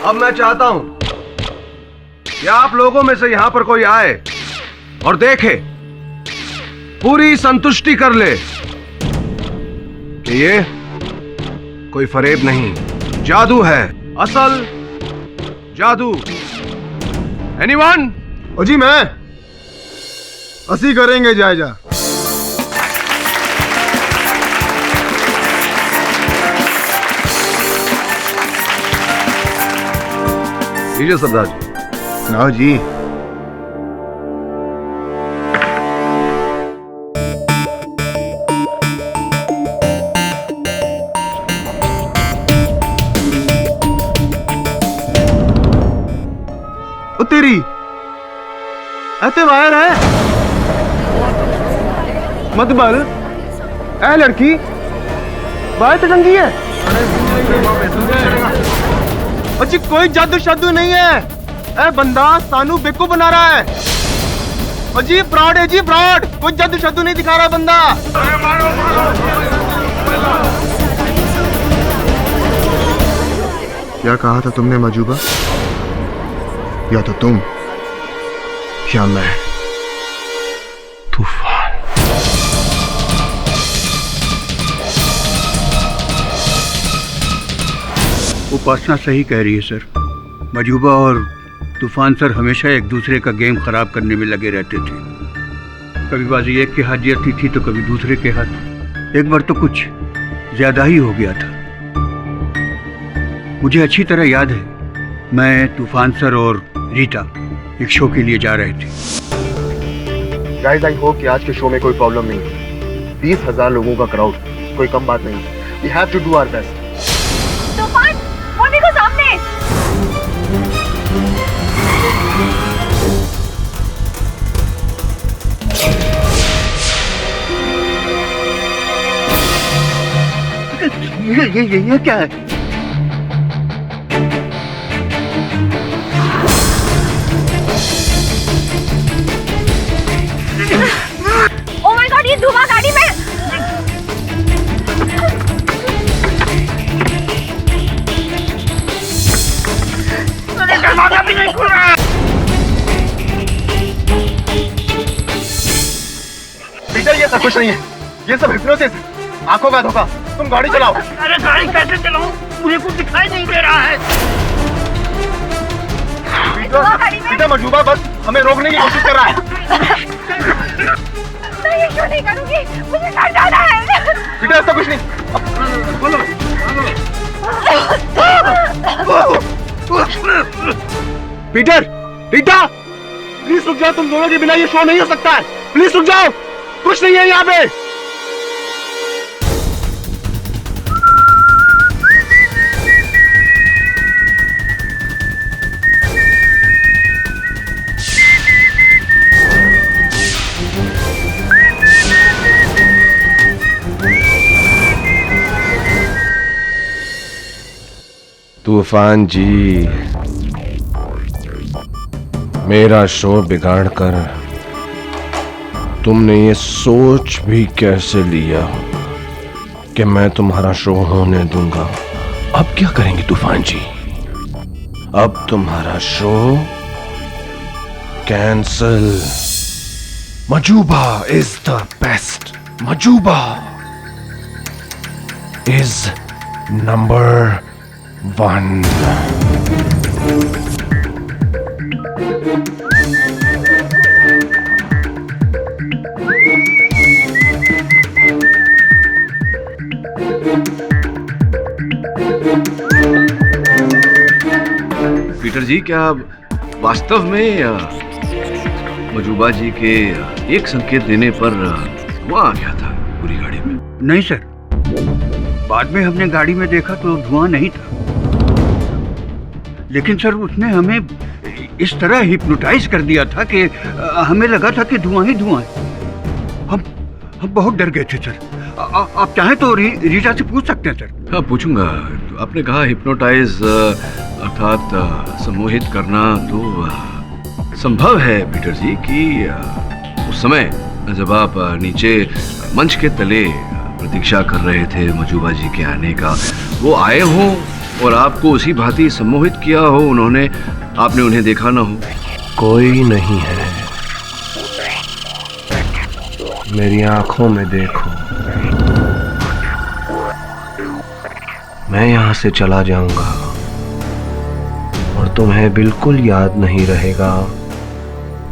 अब मैं चाहता हूं कि आप लोगों में से यहां पर कोई आए और देखे, पूरी संतुष्टि कर ले कि ये कोई फरेब नहीं, जादू है, असल जादू। एनीवन? ओ जी, मैं असी करेंगे जायजा। लीजिए सरदार जी। ना जी, ओ तेरी ऐसे वायर है मत बल। ऐ लड़की वायर तो टंगी है। जी कोई जादू शादू नहीं है, ए बंदा सानू बेकू बना रहा है। और जी फ्रॉड है जी, फ्रॉड। कोई जादू शादू नहीं दिखा रहा बंदा। क्या कहा था तुमने मजूबा? या तो तुम या मैं। तूफान। उपासना सही कह रही है सर। मजूबा और तूफान सर हमेशा एक दूसरे का गेम खराब करने में लगे रहते थे। कभी बाजी एक के हाथ जीतती थी तो कभी दूसरे के हाथ। एक बार तो कुछ ज्यादा ही हो गया था। मुझे अच्छी तरह याद है, मैं तूफान सर और रीटा एक शो के लिए जा रहे थे। गाइस, आई होप कि आज के शो में कोई प्रॉब्लम नहीं है। 20,000 लोगों का क्राउड कोई कम बात नहीं है। We have to do our best. तूफान, वो देखो सामने। ये क्या है? ओह माय गॉड, ये धुआं गाड़ी में। दरवाजा भी नहीं खुल रहा। पीटर, ये सब कुछ नहीं है, ये सब हिप्नोसिस, आंखों का धोखा। तुम गाड़ी चलाओ। अरे गाड़ी कैसे चलाऊं? मुझे कुछ दिखाई नहीं दे रहा है। पीटर, मजूबा बस हमें रोकने की कोशिश कर रहा है। मैं ये क्यों नहीं करूंगी? मुझे घर जाना है। पीटर, ऐसा कुछ नहीं। बोलो। पीटर, रीटा, प्लीज रुक जाओ। तुम दोनों के बिना ये शो नहीं हो सकता है। प्लीज रुक जाओ, कुछ नहीं है यहाँ पे। तूफान जी, मेरा शो बिगाड़ कर तुमने ये सोच भी कैसे लिया कि मैं तुम्हारा शो होने दूंगा? अब क्या करेंगे तूफान जी? अब तुम्हारा show cancel. Majuba is the best. Majuba is number 1। Peter ji, क्या वास्तव में मजूबा जी के एक संकेत देने पर धुआं आ गया था पूरी गाड़ी में? नहीं सर, बाद में हमने गाड़ी में देखा तो धुआं नहीं था, लेकिन सर उसने हमें इस तरह हिप्नोटाइज कर दिया था कि हमें लगा था कि धुआं ही धुआं है। हम बहुत डर गए थे सर। आप चाहें तो रीटा से पूछ सकते हैं सर। हाँ, पूछूंगा। तो आपने कहा हिप्नोटाइज अर्थात सम्मोहित करना, तो संभव है पीटर जी कि उस समय जब आप नीचे मंच के तले प्रतीक्षा कर रहे थे मजूबा जी के आने का, वो आए हों और आपको उसी भांति सम्मोहित किया हो उन्होंने, आपने उन्हें देखा ना हो? कोई नहीं है, मेरी आंखों में देखो। मैं यहाँ से चला जाऊंगा और तुम्हें बिल्कुल याद नहीं रहेगा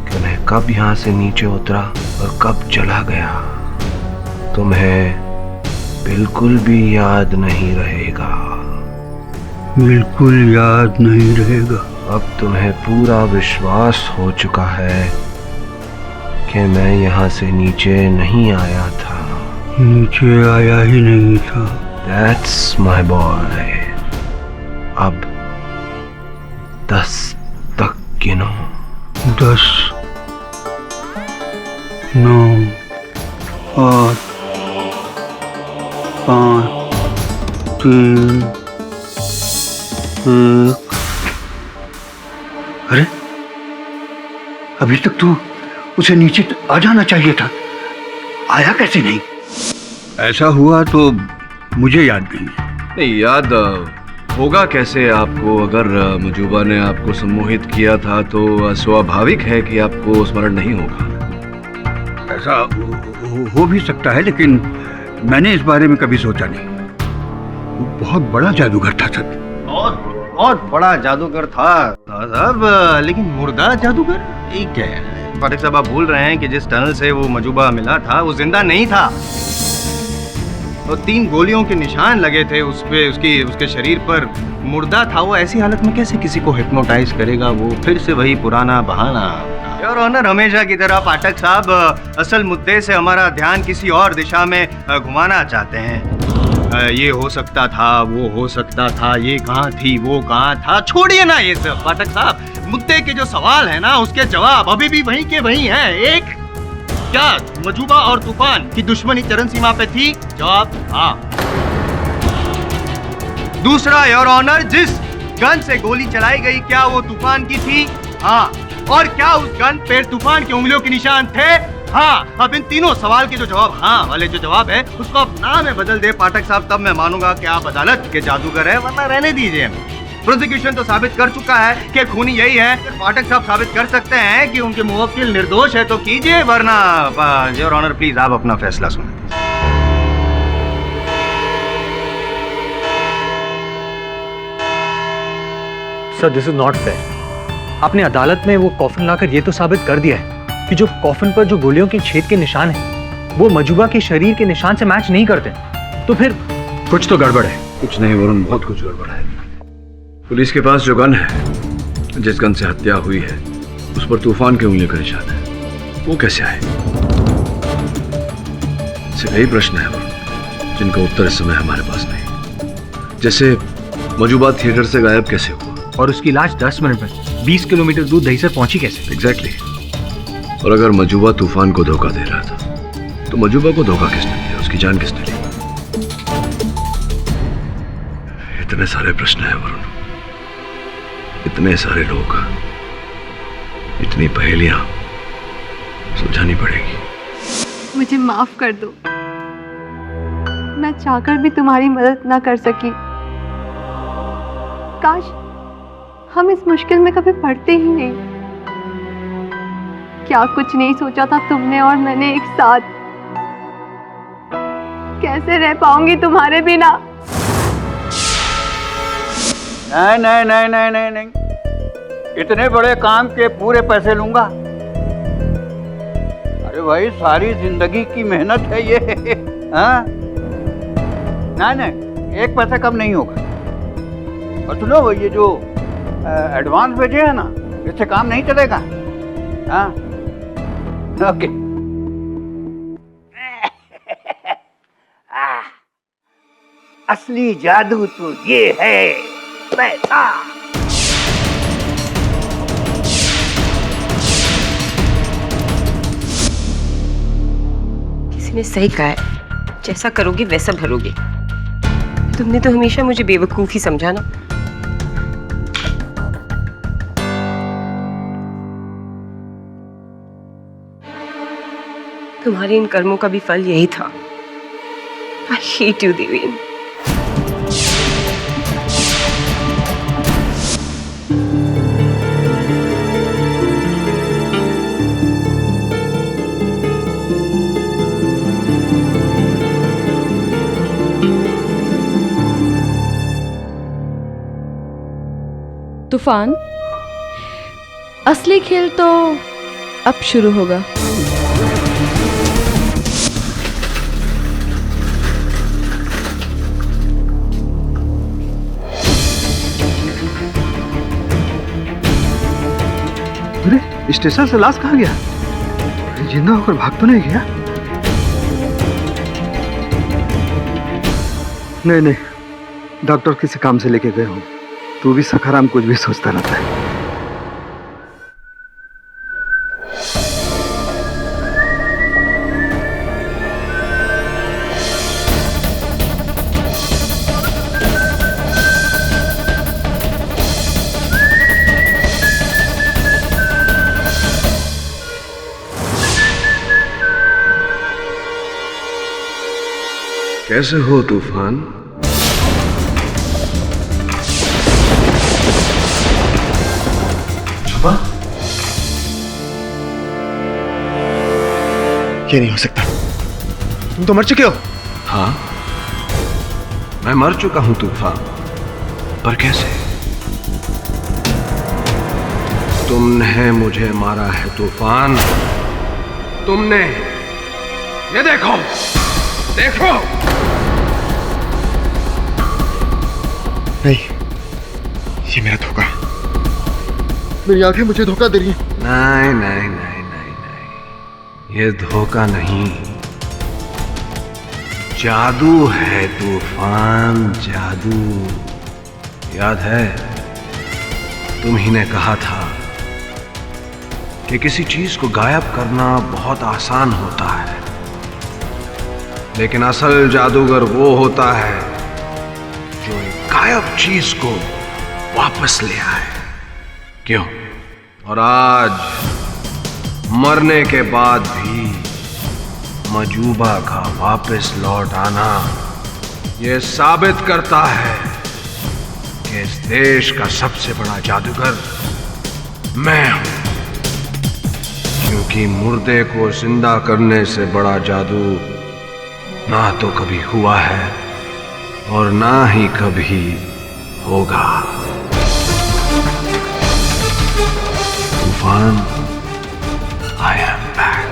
कि मैं कब यहाँ से नीचे उतरा और कब चला गया। तुम्हें बिल्कुल भी याद नहीं रहेगा। बिल्कुल याद नहीं रहेगा। अब तुम्हें पूरा विश्वास हो चुका है कि मैं यहाँ से नीचे नहीं आया था। नीचे आया ही नहीं था। That's my boy. अब 10 तक गिनो। 10, 9, 8, 5, 3, 1। अरे, अभी तक तो उसे नीचे आ जाना चाहिए था, आया कैसे नहीं? ऐसा हुआ तो मुझे याद नहीं है। नहीं, याद होगा कैसे आपको? अगर मजूबा ने आपको सम्मोहित किया था तो स्वाभाविक है कि आपको स्मरण नहीं होगा। ऐसा हो भी सकता है, लेकिन मैंने इस बारे में कभी सोचा नहीं। वो बहुत बड़ा जादूगर था सर। बहुत बड़ा जादूगर था साहब, लेकिन मुर्दा जादूगर? ये क्या है फातिक साहब, आप भूल रहे हैं कि जिस टनल से वो मजूबा मिला था वो जिंदा नहीं था। तो 3 गोलियों के निशान लगे थे उस पे, उसके शरीर पर। मुर्दा था वो। ऐसी हालत में कैसे किसी को हिप्नोटाइज करेगा? वो फिर से वही पुराना बहाना। योर ऑनर, हमेशा की तरह पाठक साहब असल मुद्दे से हमारा ध्यान किसी और दिशा में घुमाना चाहते हैं। ये हो सकता था, वो हो सकता था, ये कहाँ थी, वो कहाँ था, छोड़िए ना ये सब पाठक साहब। मुद्दे के जो सवाल है ना उसके जवाब अभी भी वहीं के वहीं हैं। एक, क्या मजूबा और तूफान की दुश्मनी चरम सीमा पे थी? जवाब हाँ। दूसरा, योर ऑनर, जिस गन से गोली चलाई गई क्या वो तूफान की थी? हाँ। और क्या उस गन पे तूफान की उंगलियों के निशान थे? हाँ। अब इन तीनों सवाल के जो जवाब हाँ वाले जो जवाब है उसको आप ना में बदल दे पाठक साहब, तब मैं मानूंगा कि आप अदालत के जादूगर है, वरना रहने दीजिए। प्रोसिक्यूशन तो साबित कर चुका है कि खूनी यही है। पाठक साहब साबित कर सकते हैं कि उनके मुवक्किल निर्दोष है तो कीजिए, वरना योर ऑनर प्लीज आप अपना फैसला सुनें। Sir this is not fair. आपने अदालत में वो कॉफिन लाकर ये तो साबित कर दिया है कि जो कॉफिन पर जो गोलियों के छेद के निशान हैं वो मजूबा के शरीर के निशान से मैच नहीं करते, तो फिर कुछ तो गड़बड़ है। कुछ नहीं वरुण, बहुत कुछ गड़बड़ है। पुलिस के पास जो गन है, जिस गन से हत्या हुई है, उस पर तूफान के उंगलियों का निशान है। वो कैसे आए? सिर्फ यही प्रश्न है वरुण, जिनका उत्तर इस समय हमारे पास नहीं। जैसे मजूबा थिएटर से गायब कैसे हुआ, और उसकी लाश 10 मिनट में 20 किलोमीटर दूर दहीसर पहुंची कैसे? एग्जैक्टली। और अगर मजूबा तूफान को धोखा दे रहा था तो मजूबा को धोखा किसने दिया, उसकी जान किसने ली? इतने सारे प्रश्न हैं वरुण, इतने सारे लोग, इतनी पहेलियां सुलझानी पड़ेगी। मुझे माफ कर दो, मैं चाहकर भी तुम्हारी मदद ना कर सकी। काश हम इस मुश्किल में कभी पड़ते ही नहीं। क्या कुछ नहीं सोचा था तुमने और मैंने एक साथ। कैसे रह पाऊंगी तुम्हारे बिना? नहीं नहीं नहीं नहीं नहीं नहीं, इतने बड़े काम के पूरे पैसे लूंगा? अरे भाई सारी जिंदगी की मेहनत है ये। हाँ? नहीं नहीं, एक पैसा कम नहीं होगा। और सुनो, ये जो एडवांस भेजे है ना, इससे काम नहीं चलेगा। हाँ ओके। असली जादू तो ये है, पैसा। किसी ने सही कहा है, जैसा करोगे वैसा भरोगे। तुमने तो हमेशा मुझे बेवकूफ ही समझा ना। तुम्हारे इन कर्मों का भी फल यही था। I hate you, Deven. तूफान, असली खेल तो अब शुरू होगा। अरे स्टेशन से लाश कहाँ गया? जिंदा होकर भाग तो नहीं गया? नहीं नहीं, डॉक्टर किसी काम से लेके गए हो। तू भी सखाराम कुछ भी सोचता रहता है। कैसे हो तूफान? शुभा, ये नहीं हो सकता। तुम तो मर चुके हो। हाँ, मैं मर चुका हूं तूफान, पर कैसे? तुमने मुझे मारा है तूफान, तुमने। ये देखो, देखो। नहीं, ये मेरा धोखा है। मेरी आंखें मुझे धोखा दे रही हैं। नहीं नहीं नहीं नहीं नहीं, ये धोखा नहीं, जादू है तूफान, जादू। याद है तुम्ही ने कहा था कि किसी चीज को गायब करना बहुत आसान होता है, लेकिन असल जादूगर वो होता है जो एक गायब चीज को वापस ले आए। क्यों? और आज मरने के बाद भी मजूबा का वापस लौट आना यह साबित करता है कि इस देश का सबसे बड़ा जादूगर मैं हूं, क्योंकि मुर्दे को जिंदा करने से बड़ा जादू ना तो कभी हुआ है और ना ही कभी होगा। तूफान, I am back.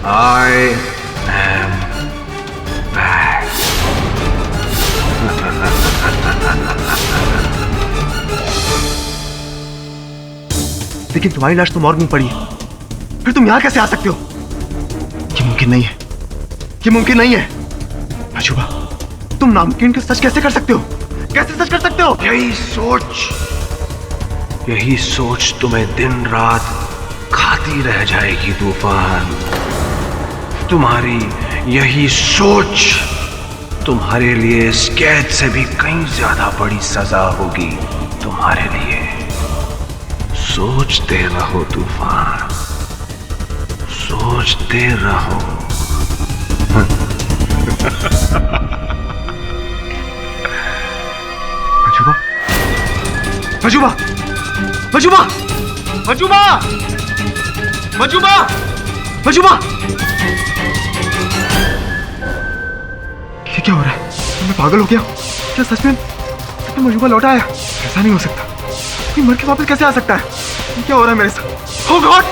I am back. लेकिन तुम्हारी लाश तो मॉर्ग में पड़ी है, फिर तुम यहां कैसे आ सकते हो? ये मुमकिन नहीं है, ये मुमकिन नहीं है। मजूबा, तुम नामुमकिन को सच कैसे कर सकते हो? कैसे सच कर सकते हो? यही सोच तुम्हें दिन रात खाती रह जाएगी तूफान। तुम्हारी यही सोच तुम्हारे लिए इस कैद से भी कहीं ज्यादा बड़ी सजा होगी तुम्हारे लिए। सोचते रहो तूफान, सोचते रहो। मजूबा, मजूबा, मजूबा, मजूबा, मजूबा, मजूबा! ये क्या हो रहा है? मैं पागल हो गया? क्या सच में मजूबा लौटा आया? ऐसा नहीं हो सकता। कोई मर के वापस कैसे आ सकता है? ये क्या हो रहा है मेरे साथ? Oh God!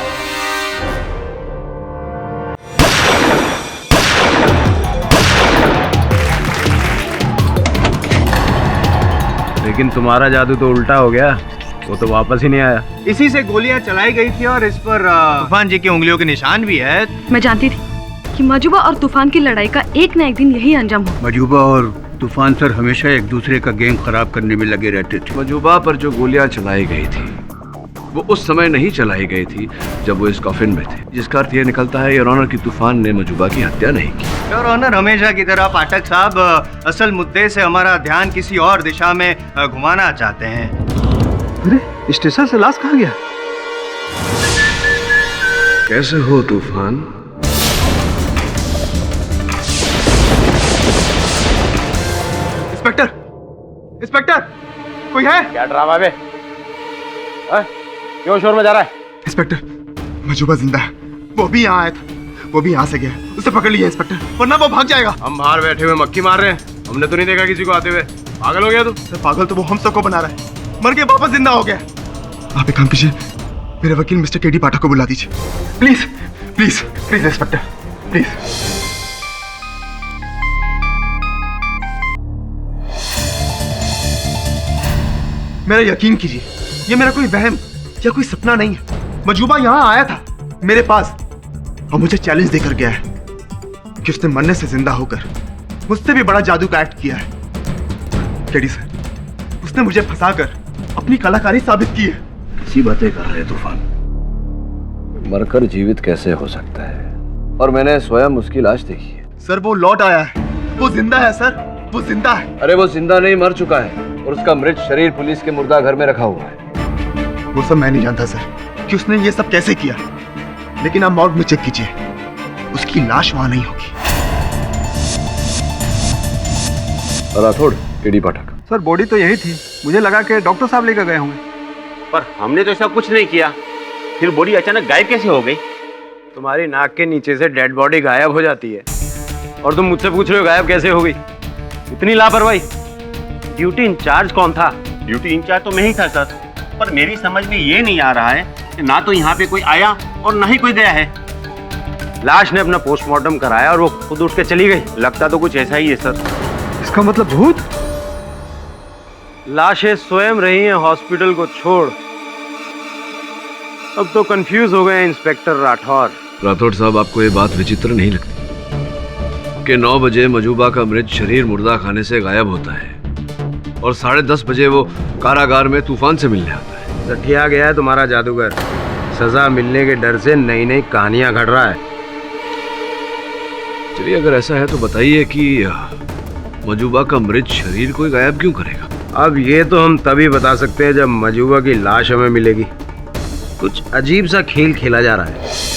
लेकिन तुम्हारा जादू तो उल्टा हो गया, वो तो वापस ही नहीं आया। इसी से गोलियां चलाई गई थी और इस पर तूफान जी की उंगलियों के निशान भी है। मैं जानती थी कि मजूबा और तूफान की लड़ाई का एक न एक दिन यही अंजाम हो। मजूबा और तूफान सर हमेशा एक दूसरे का गेम खराब करने में लगे रहते थे। मजूबा पर जो गोलियां चलाई गई थी वो उस समय नहीं चलाई गई थी जब वो इस कॉफिन में थे, जिसका अर्थ ये निकलता है योर ऑनर की तूफान ने मजूबा की हत्या नहीं की। योर ऑनर, हमेशा की तरह पाठक साहब असल मुद्दे से हमारा ध्यान किसी और दिशा में घुमाना चाहते हैं। अरे स्टेशन से लाश कहाँ गया? कैसे हो तूफान? इंस्पेक्टर, इंस्पेक्टर, कोई है? क्या ड्रामा बे? क्यों शोर मचा रहा है? इंस्पेक्टर, मजूबा जिंदा है। वो भी यहाँ आया था, वो भी यहाँ से गया। उसे पकड़ लिया इंस्पेक्टर, वरना वो भाग जाएगा। हम बाहर बैठे हुए मक्खी मार रहे हैं, हमने तो नहीं देखा किसी को आते हुए। पागल हो गया तू? सर, पागल तो वो हम सबको बना रहा है। मर के वापस जिंदा हो गया। आप एक काम कीजिए, मेरे वकील मिस्टर केडी पाठक को बुला दीजिए, please please please inspector, please. मेरा यकीन कीजिए, ये मेरा कोई वहम या कोई सपना नहीं है। मजूबा यहाँ आया था मेरे पास और मुझे चैलेंज देकर गया है कि उसने मरने से जिंदा होकर मुझसे भी बड़ा जादू का एक्ट किया है। केडी सर, उसने मुझे फंसाकर अपनी कलाकारी साबित की है। कैसी बातें कर रहे तूफान? मरकर जीवित कैसे हो सकता है? और मैंने स्वयं उसकी लाश देखी है। सर, वो लौट आया है, वो जिंदा है सर, वो जिंदा है। अरे वो जिंदा नहीं, मर चुका है और उसका मृत शरीर पुलिस के मुर्दा घर में रखा हुआ है। वो सब मैं नहीं जानता सर कि उसने ये सब कैसे किया, लेकिन आप मॉर्ग में चेक कीजिए, उसकी लाश वहां नहीं होगी। राठौड़, केडी पाठक। सर, बॉडी तो यही थी, मुझे लगा कि डॉक्टर साहब लेकर गए होंगे। पर हमने तो ऐसा कुछ नहीं किया, फिर बॉडी अचानक गायब कैसे हो गई? तुम्हारी नाक के नीचे से डेड बॉडी गायब हो जाती है और तुम मुझसे पूछ रहे हो गायब कैसे हो गई? इतनी लापरवाही। ड्यूटी इंचार्ज कौन था? ड्यूटी इंचार्ज तो मैं ही था सर, पर मेरी समझ में ये नहीं आ रहा है कि ना तो यहाँ पे कोई आया और ना ही कोई गया है। लाश ने अपना पोस्टमार्टम कराया और वो खुद उठ के चली गई। लगता तो कुछ ऐसा ही है सर। इसका मतलब भूत? लाशें स्वयं रही हैं हॉस्पिटल को छोड़। अब तो कंफ्यूज हो गए इंस्पेक्टर राठौर। राठौड़ साहब, आपको ये बात विचित्र नहीं लगती? कि 9 बजे मजूबा का मृत शरीर मुर्दा खाने से गायब होता है और 10:30 बजे वो कारागार में तूफान से मिलने आता है। सठिया गया है तुम्हारा जादूगर। सजा मिलने के डर से नई नई कहानियां घड़ रहा है। चलिए, अगर ऐसा है तो बताइए कि मजूबा का मृत शरीर कोई गायब क्यों करेगा? अब ये तो हम तभी बता सकते हैं जब मजूबा की लाश हमें मिलेगी। कुछ अजीब सा खेल खेला जा रहा है।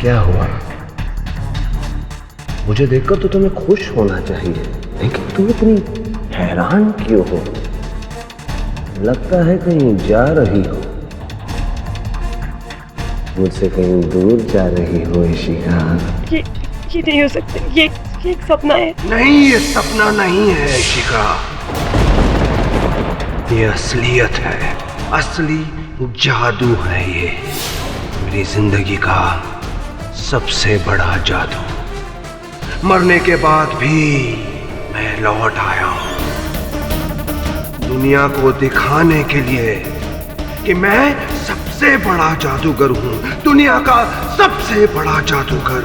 क्या हुआ? मुझे देखकर तो तुम्हें खुश होना चाहिए, लेकिन तुम इतनी हैरान क्यों हो? लगता है कहीं जा रही हो, मुझसे कहीं दूर जा रही हो इशिका। ये नहीं हो सकता। ये एक सपना है। नहीं, ये सपना नहीं है इशिका, ये असलियत है, असली जादू है। ये मेरी जिंदगी का सबसे बड़ा जादू। मरने के बाद भी मैं लौट आया हूं, दुनिया को दिखाने के लिए कि मैं सबसे बड़ा जादूगर हूं, दुनिया का सबसे बड़ा जादूगर।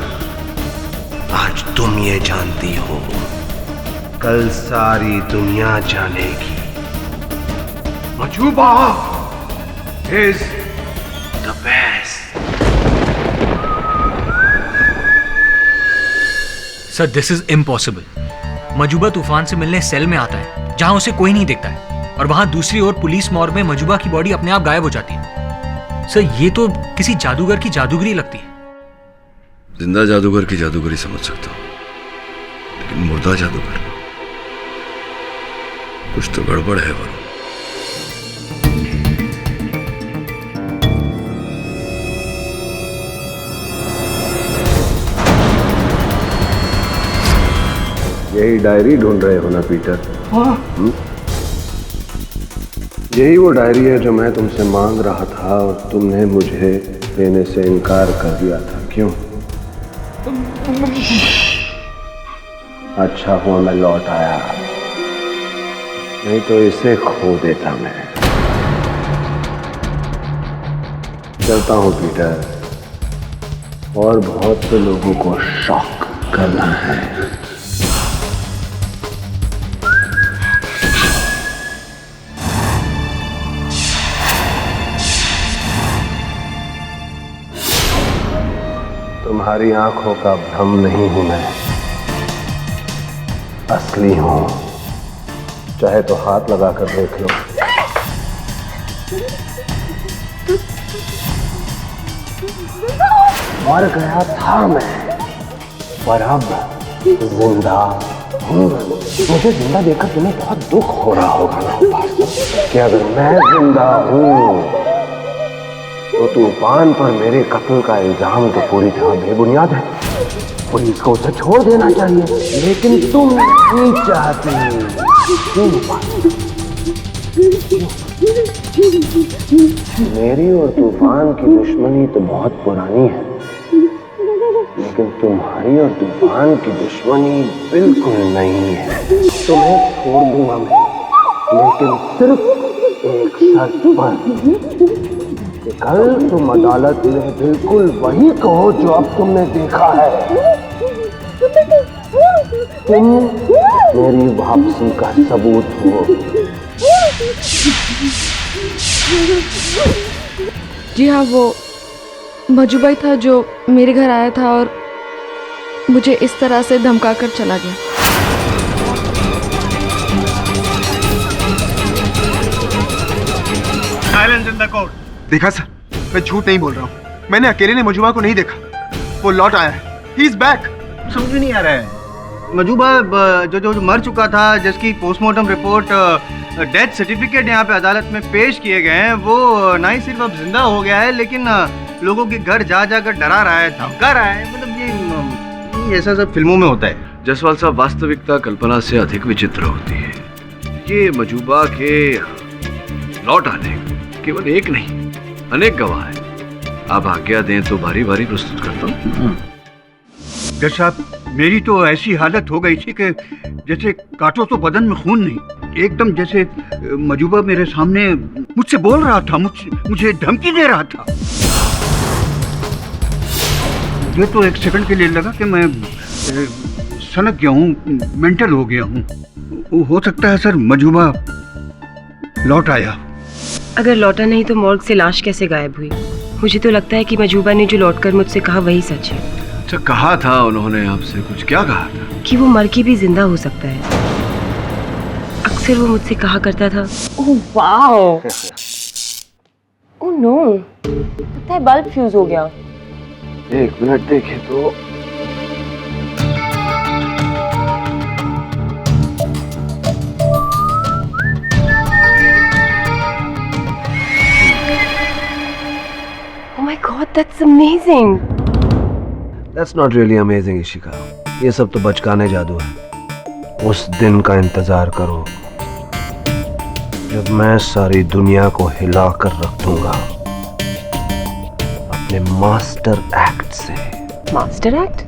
आज तुम ये जानती हो, कल सारी दुनिया जानेगी। Majuba is the best. Sir, this is impossible. Majuba Toofan से मिलने सेल में आता है जहां उसे कोई नहीं देखता है, और वहां दूसरी ओर पुलिस मॉर्ग में मजूबा की बॉडी अपने आप गायब हो जाती है। सर, ये तो किसी जादूगर की जादूगरी लगती है। जिंदा जादूगर की जादूगरी समझ सकता हूँ, लेकिन मुर्दा जादूगर, कुछ तो गड़बड़ है वरुण। यही डायरी ढूंढ रहे हो ना पीटर? यही वो डायरी है जो मैं तुमसे मांग रहा था और तुमने मुझे देने से इनकार कर दिया था। क्यों? अच्छा हुआ मैं लौट आया, नहीं तो इसे खो देता मैं। चलता हूं पीटर, और बहुत से लोगों को शॉक करना है। तुम्हारी आंखों का भ्रम नहीं हूं मैं, असली हूं। चाहे तो हाथ लगाकर देख लो। मर गया था मैं, पर अब जिंदा हूं। मुझे जिंदा देखकर तुम्हें बहुत दुख हो रहा होगा ना कि अगर मैं जिंदा हूं तो तूफान पर मेरे कत्ल का इल्जाम तो पूरी तरह बेबुनियाद है। पुलिस को उसे छोड़ देना चाहिए, लेकिन तुम नहीं चाहती। मेरी और तूफान की दुश्मनी तो बहुत पुरानी है, लेकिन तुम्हारी और तूफान की दुश्मनी बिल्कुल नहीं है। तुम्हें छोड़ दूंगा मैं, लेकिन सिर्फ एक शर्त पर, कल तुम अदालत में बिल्कुल वही कहो जो अब तुमने देखा है। तुम मेरी वापसी का सबूत हो। जी हाँ, वो मजूबा ही था जो मेरे घर आया था और मुझे इस तरह से धमकाकर चला गया। Silence in the court. देखा सर, मैं झूठ नहीं बोल रहा हूँ। मैंने अकेले ने मजूबा को नहीं देखा, वो लौट आया है। He is back. समझ में नहीं आ रहा है। मजूबा जो मर चुका था, जिसकी पोस्टमार्टम रिपोर्ट, डेथ सर्टिफिकेट यहाँ पे अदालत में पेश किए गए हैं, वो ना ही सिर्फ अब जिंदा हो गया है, लेकिन लोगों के घर जा जाकर डरा रहा है, धमका रहा है। मतलब ये नहीं, ऐसा सब फिल्मों में होता है। जायसवाल साहब, वास्तविकता कल्पना से अधिक विचित्र होती है। ये मजूबा के लौट आने केवल एक नहीं अनेक गवाह हैं। आप आज्ञा दें तो बारी बारी प्रस्तुत करता हूँ। जज साहब, मेरी तो ऐसी हालत हो गई थी कि जैसे काटो तो बदन में खून नहीं, एकदम जैसे मजूबा मेरे सामने मुझसे बोल रहा था, मुझे धमकी दे रहा था। मुझे तो एक सेकंड के लिए लगा कि मैं सनक गया हूँ, मेंटल हो गया हूँ। हो सकता है सर मजूबा लौट आया। अगर लौटा नहीं तो मॉर्ग से लाश कैसे गायब हुई? मुझे तो लगता है कि मजूबा ने जो लौटकर मुझसे कहा वही सच है। अच्छा, कहा था उन्होंने आपसे? कुछ क्या कहा था? कि वो मर के भी जिंदा हो सकता है। अक्सर वो मुझसे कहा करता था, ओह वाओ, ओह नो, लगता है बल्ब फ्यूज हो गया। एक मिनट देखे तो। Oh my God, that's amazing. That's not really amazing, Ishika. ये सब तो बचकाने जादू है। उस दिन का इंतजार करो जब मैं सारी दुनिया को हिला कर रख दूंगा अपने मास्टर एक्ट से। Master act?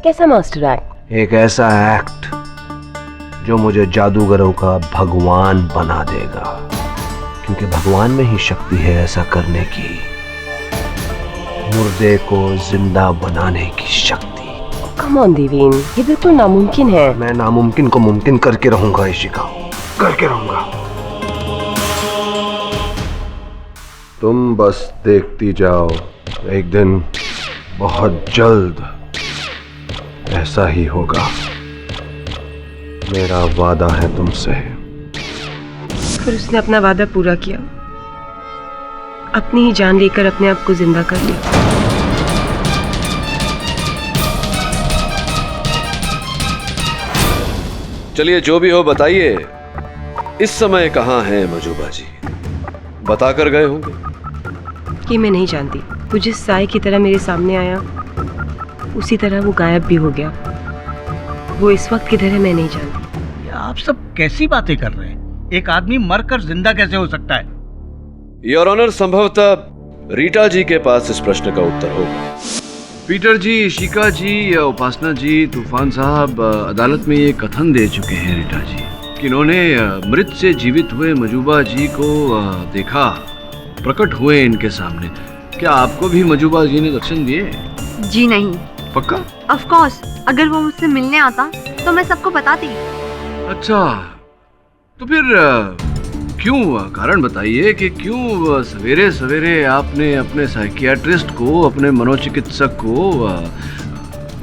कैसा मास्टर एक्ट? एक ऐसा एक्ट जो मुझे जादूगरों का भगवान बना देगा, क्योंकि भगवान में ही शक्ति है ऐसा करने की, मुर्दे को जिंदा बनाने की शक्ति। कम ऑन देवेन, ये बिल्कुल नामुमकिन है। मैं नामुमकिन को मुमकिन करके रहूंगा इशिका, करके रहूंगा। तुम बस देखती जाओ, एक दिन बहुत जल्द ऐसा ही होगा। मेरा वादा है तुमसे। फिर उसने अपना वादा पूरा किया, अपनी ही जान लेकर अपने आप को जिंदा कर लिया। चलिए, जो भी हो बताइए, इस समय कहाँ हैं मजूबा जी? बता कर गए होंगे। ये मैं नहीं जानती। वो जिस साए की तरह मेरे सामने आया उसी तरह वो गायब भी हो गया। वो इस वक्त किधर है मैं नहीं जानती। आप सब कैसी बातें कर रहे हैं? एक आदमी मरकर जिंदा कैसे हो सकता है? योर ऑनर, संभवतः रीटा जी के पास इस प्रश्न का उत्तर होगा। पीटर जी, शिका जी या उपासना जी, तूफान साहब अदालत में ये कथन दे चुके हैं रीटा जी कि इन्होंने मृत से जीवित हुए मजूबा जी को देखा, प्रकट हुए इनके सामने। क्या आपको भी मजूबा जी ने दर्शन दिए? जी नहीं। पक्का? ऑफ कोर्स, अगर वो मुझसे मिलने आता तो मैं सबको बताती। अच्छा, तो फिर क्यों, कारण बताइए कि क्यों सवेरे सवेरे आपने अपने साइकियाट्रिस्ट को, अपने मनोचिकित्सक को,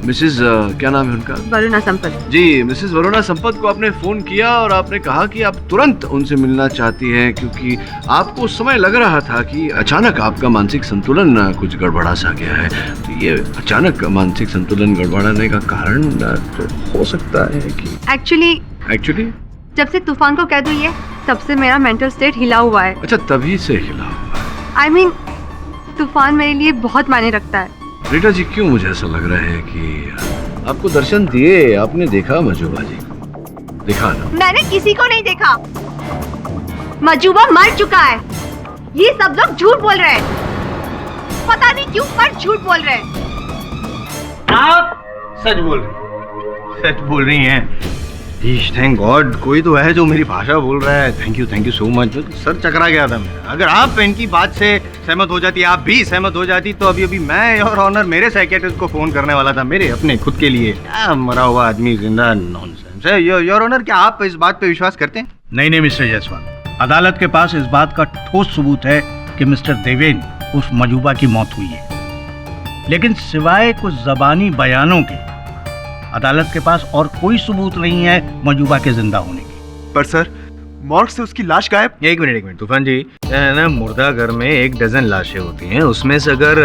मिसेस क्या नाम है उनका? वरुणा संपत जी, मिसेस वरुणा संपत को आपने फोन किया और आपने कहा कि आप तुरंत उनसे मिलना चाहती हैं, क्योंकि आपको उस समय लग रहा था कि अचानक आपका मानसिक संतुलन कुछ गड़बड़ा सा गया है। तो ये अचानक मानसिक संतुलन गड़बड़ाने का कारण तो हो सकता है कि एक्चुअली जब से तूफान को कह दूं ये, तब से मेरा मेंटल स्टेट हिला हुआ है। अच्छा, तभी से हिला हुआ है। I mean, तूफान मेरे लिए बहुत मायने रखता है। रीटा जी, क्यों मुझे ऐसा लग रहा है कि आपको दर्शन दिए, आपने देखा मजूबा जी को? देखा ना? मैंने किसी को नहीं देखा। मजूबा मर चुका है। ये सब लोग झूठ बोल रहे हैं। पता नहीं क्यों, पर झूठ बोल रहे हैं। आप सच बोल रही हैं। थैंक गॉड, कोई तो है जो मेरी भाषा बोल रहा है। Thank you so much. Sir चकरा गया था मेरा। अगर आप इनकी बात से सहमत हो जाती, आप भी सहमत हो जाती, तो अभी मैं योर ऑनर मेरे साइकियाट्रिस्ट को फोन करने वाला था, मेरे अपने खुद के लिए। क्या मरा हुआ आदमी जिंदा, नॉनसेंस है। योर ऑनर, क्या आप इस बात पे विश्वास करते हैं? नहीं मिस्टर जायसवाल, अदालत के पास इस बात का ठोस सबूत है कि मिस्टर देवेन उस मजूबा की मौत हुई है, लेकिन सिवाय कुछ जबानी बयानों के अदालत के पास और कोई सबूत नहीं है मजूबा के जिंदा होने की। पर सर, मॉर्ग से उसकी लाश गायब। एक मिनट तूफान जी, ना मुर्दा घर में 1 डजन लाशें होती हैं, उसमें से अगर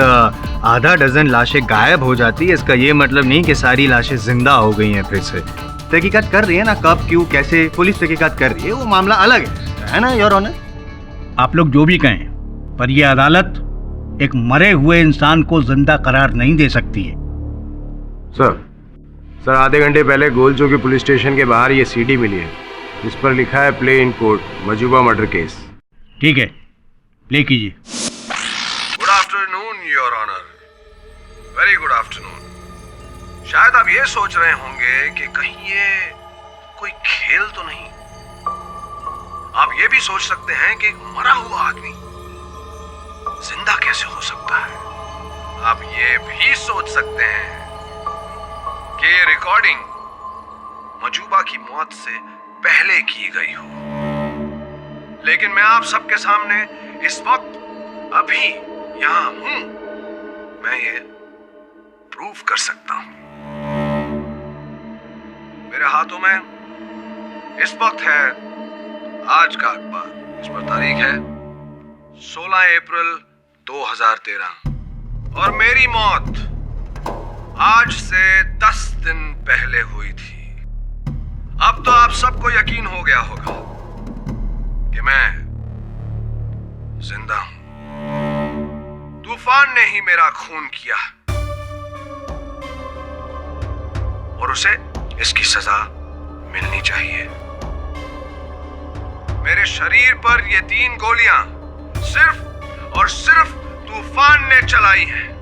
आधा डजन लाशें गायब हो जाती है, इसका ये मतलब नहीं कि सारी लाशें जिंदा हो गई हैं। फिर से तहकीकात कर रही है ना, कब, क्यों, कैसे, पुलिस तहकीकात कर रही है, वो मामला अलग है ना योर ऑनर? आप लोग जो भी कहें, पर यह अदालत एक मरे हुए इंसान को जिंदा करार नहीं दे सकती है। सर, सर आधे घंटे पहले गोलचौकी पुलिस स्टेशन के बाहर ये सीडी मिली है, इस पर लिखा है play in court Majuba murder case. ठीक है, प्ले कीजिए। Good afternoon your honour, very good afternoon. शायद आप ये सोच रहे होंगे कि कहीं ये कोई खेल तो नहीं। आप ये भी सोच सकते हैं कि एक मरा हुआ आदमी जिंदा कैसे हो सकता है। आप ये भी सोच सकते हैं कि ये रिकॉर्डिंग मजूबा की मौत से पहले की गई हो। लेकिन मैं आप सबके सामने इस वक्त अभी यहां हूं, मैं ये प्रूव कर सकता हूं। मेरे हाथों में इस वक्त है आज का अखबार, इस पर तारीख है 16 अप्रैल 2013 और मेरी मौत आज से 10 दिन पहले हुई थी। अब तो आप सबको यकीन हो गया होगा कि मैं जिंदा हूं। तूफान ने ही मेरा खून किया और उसे इसकी सजा मिलनी चाहिए। मेरे शरीर पर ये 3 गोलियां सिर्फ और सिर्फ तूफान ने चलाई हैं।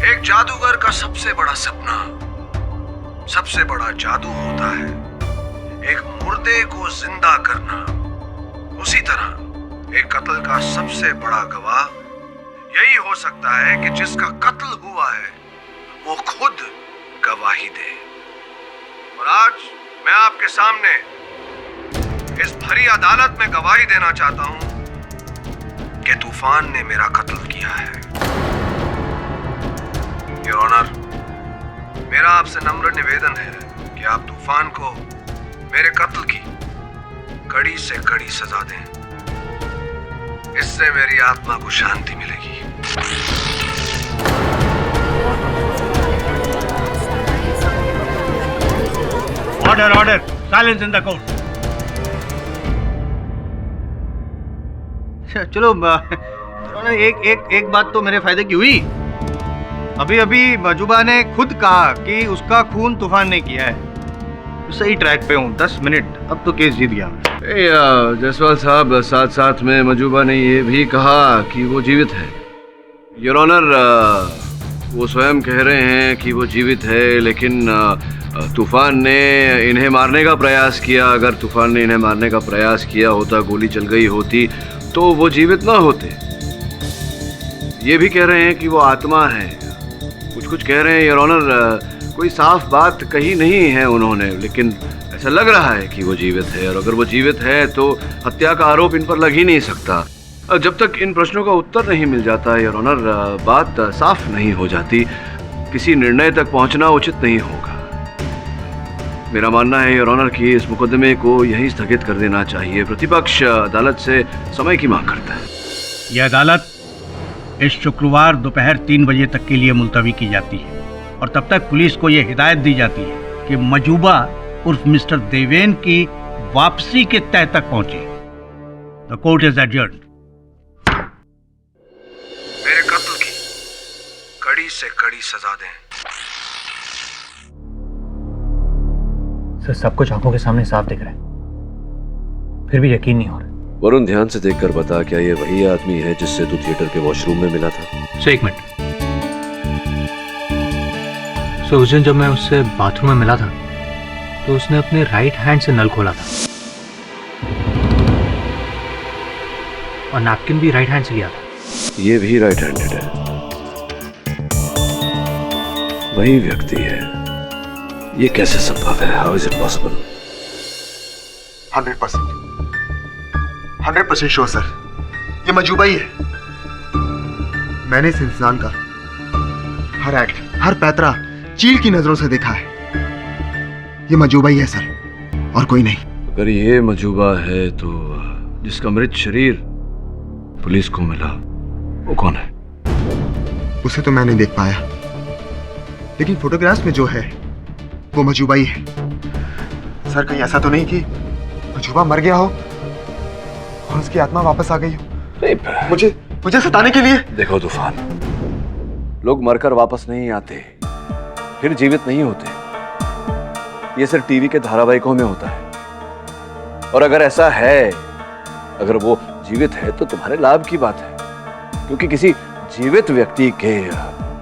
एक जादूगर का सबसे बड़ा सपना सबसे बड़ा जादू होता है, एक मुर्दे को जिंदा करना। उसी तरह एक कत्ल का सबसे बड़ा गवाह यही हो सकता है कि जिसका कत्ल हुआ है वो खुद गवाही दे। और आज मैं आपके सामने इस भरी अदालत में गवाही देना चाहता हूं कि तूफान ने मेरा कत्ल किया है। योर ऑनर, मेरा आपसे नम्र निवेदन है कि आप तूफान को मेरे कत्ल की कड़ी से कड़ी सजा दें। इससे मेरी आत्मा को शांति मिलेगी। Order order, silence in the court. चलो एक बात तो मेरे फायदे की हुई। अभी अभी मजूबा ने खुद कहा कि उसका खून तूफान ने किया है। सही ट्रैक पे हूँ, 10 मिनट, अब तो केस जीत गया। जायसवाल साहब, साथ साथ में मजूबा ने ये भी कहा कि वो जीवित है। योर ऑनर, वो स्वयं कह रहे हैं कि वो जीवित है, लेकिन तूफान ने इन्हें मारने का प्रयास किया। अगर तूफान ने इन्हें मारने का प्रयास किया होता, गोली चल गई होती, तो वो जीवित ना होते। ये भी कह रहे हैं कि वो आत्मा है। कुछ कह रहे हैं योर ऑनर, कोई साफ बात कही नहीं है उन्होंने, लेकिन ऐसा लग रहा है कि वो जीवित है। और अगर वो जीवित है तो हत्या का आरोप इन पर लग ही नहीं सकता। जब तक इन प्रश्नों का उत्तर नहीं मिल जाता योर ऑनर, बात साफ नहीं हो जाती। किसी निर्णय तक पहुंचना उचित नहीं होगा। मेरा मानना है योर ऑनर कि इस मुकदमे को यहीं स्थगित कर देना चाहिए। प्रतिपक्ष अदालत से समय की मांग करता है। यह अदालत इस शुक्रवार दोपहर 3 बजे तक के लिए मुलतवी की जाती है और तब तक पुलिस को यह हिदायत दी जाती है कि मजूबा उर्फ मिस्टर देवेन की वापसी के तह तक पहुंचे। The court is adjourned. मेरे कत्ल की कड़ी से कड़ी सजा दें। सर, सब कुछ आंखों के सामने साफ दिख रहा है, फिर भी यकीन नहीं हो रहा। वरुण, ध्यान से देखकर बता, क्या ये वही आदमी है जिससे तू थिएटर के वॉशरूम में मिला था? Sir, 1 minute. सर, उस दिन जब मैं उससे बाथरूम में मिला था तो उसने अपने राइट हैंड से नल खोला था और नैपकिन भी राइट हैंड से लिया था। ये भी राइट हैंडेड है, वही व्यक्ति है। ये कैसे संभव है? How is it possible? 100% sure sir, ये मजूबा ही है। मैंने इस इंसान का हर एक्ट, हर पैतरा चील की नजरों से देखा है। ये मजूबा ही है सर, और कोई नहीं। अगर ये मजूबा है तो जिसका मृत शरीर पुलिस को मिला वो कौन है? उसे तो मैं नहीं देख पाया, लेकिन फोटोग्राफ्स में जो है वो मजूबा ही है। सर, कहीं ऐसा तो नहीं कि मजूबा मर गया हो और उसकी आत्मा वापस आ गई हो? नहीं, मुझे सताने के लिए? देखो तूफान, लोग मरकर वापस नहीं आते, फिर जीवित नहीं होते। ये सिर्फ टीवी के धारावाहिकों में होता है। और अगर ऐसा है, अगर वो जीवित है तो तुम्हारे लाभ की बात है, क्योंकि किसी जीवित व्यक्ति के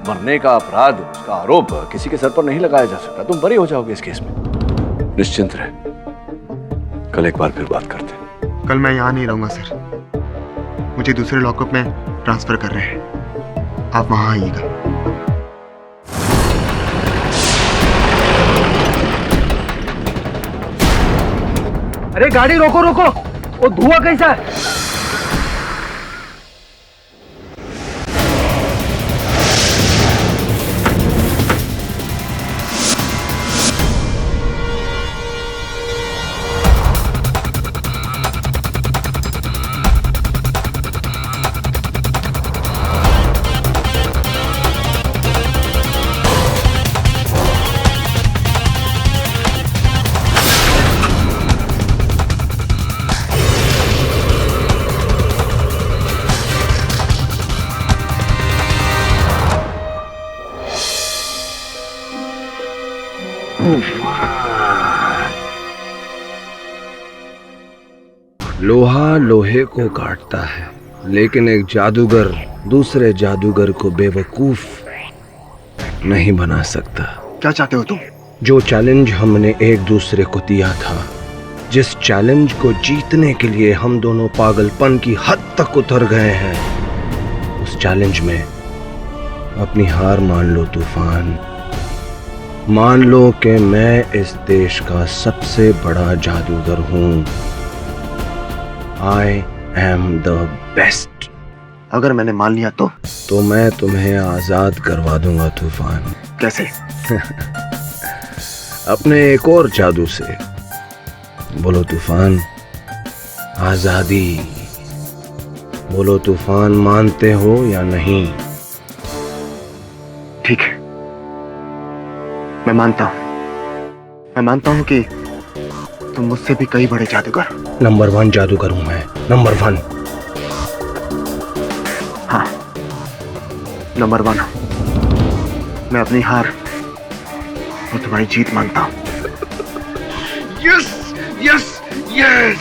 मरने का अपराध, उसका आरोप किसी के सर पर नहीं लगाया जा सकता। तुम बरी हो जाओगे इस केस में। निश्चिंत रहे, कल एक बार फिर बात करते हैं। कल मैं यहाँ नहीं रहूंगा सर, मुझे दूसरे लॉकअप में ट्रांसफर कर रहे हैं, आप वहाँ आइएगा। अरे गाड़ी रोको रोको, वो धुआं कैसा है? लोहा लोहे को काटता है, लेकिन एक जादूगर दूसरे जादूगर को बेवकूफ नहीं बना सकता। क्या चाहते हो तुम? जो चैलेंज हमने एक दूसरे को दिया था, जिस चैलेंज को जीतने के लिए हम दोनों पागलपन की हद तक उतर गए हैं, उस चैलेंज में अपनी हार मान लो तूफान। मान लो कि मैं इस देश का सबसे बड़ा जादूगर हूं। I am the best। अगर मैंने मान लिया तो मैं तुम्हें आजाद करवा दूंगा तूफान। कैसे? अपने एक और जादू से। बोलो तूफान, आजादी। बोलो तूफान, मानते हो या नहीं? ठीक है, मैं मानता हूं। मैं मानता हूं कि तुम मुझसे भी कई बड़े जादूगर। नंबर 1 जादूगर हूं मैं, नंबर 1। हाँ, नंबर 1 मैं अपनी हार और तुम्हारी जीत मानता हूं। Yes yes yes,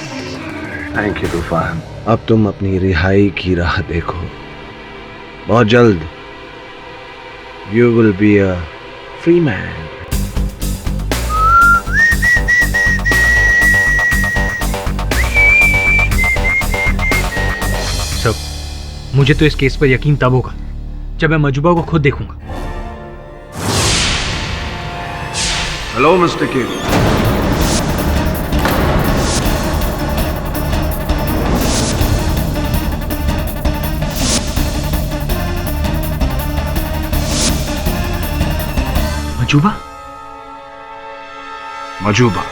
thank you तूफान। अब तुम अपनी रिहाई की राह देखो। बहुत जल्द you will be a free man. मुझे तो इस केस पर यकीन तब होगा जब मैं मजूबा को खुद देखूंगा। Hello mister King. Majuba? Majuba,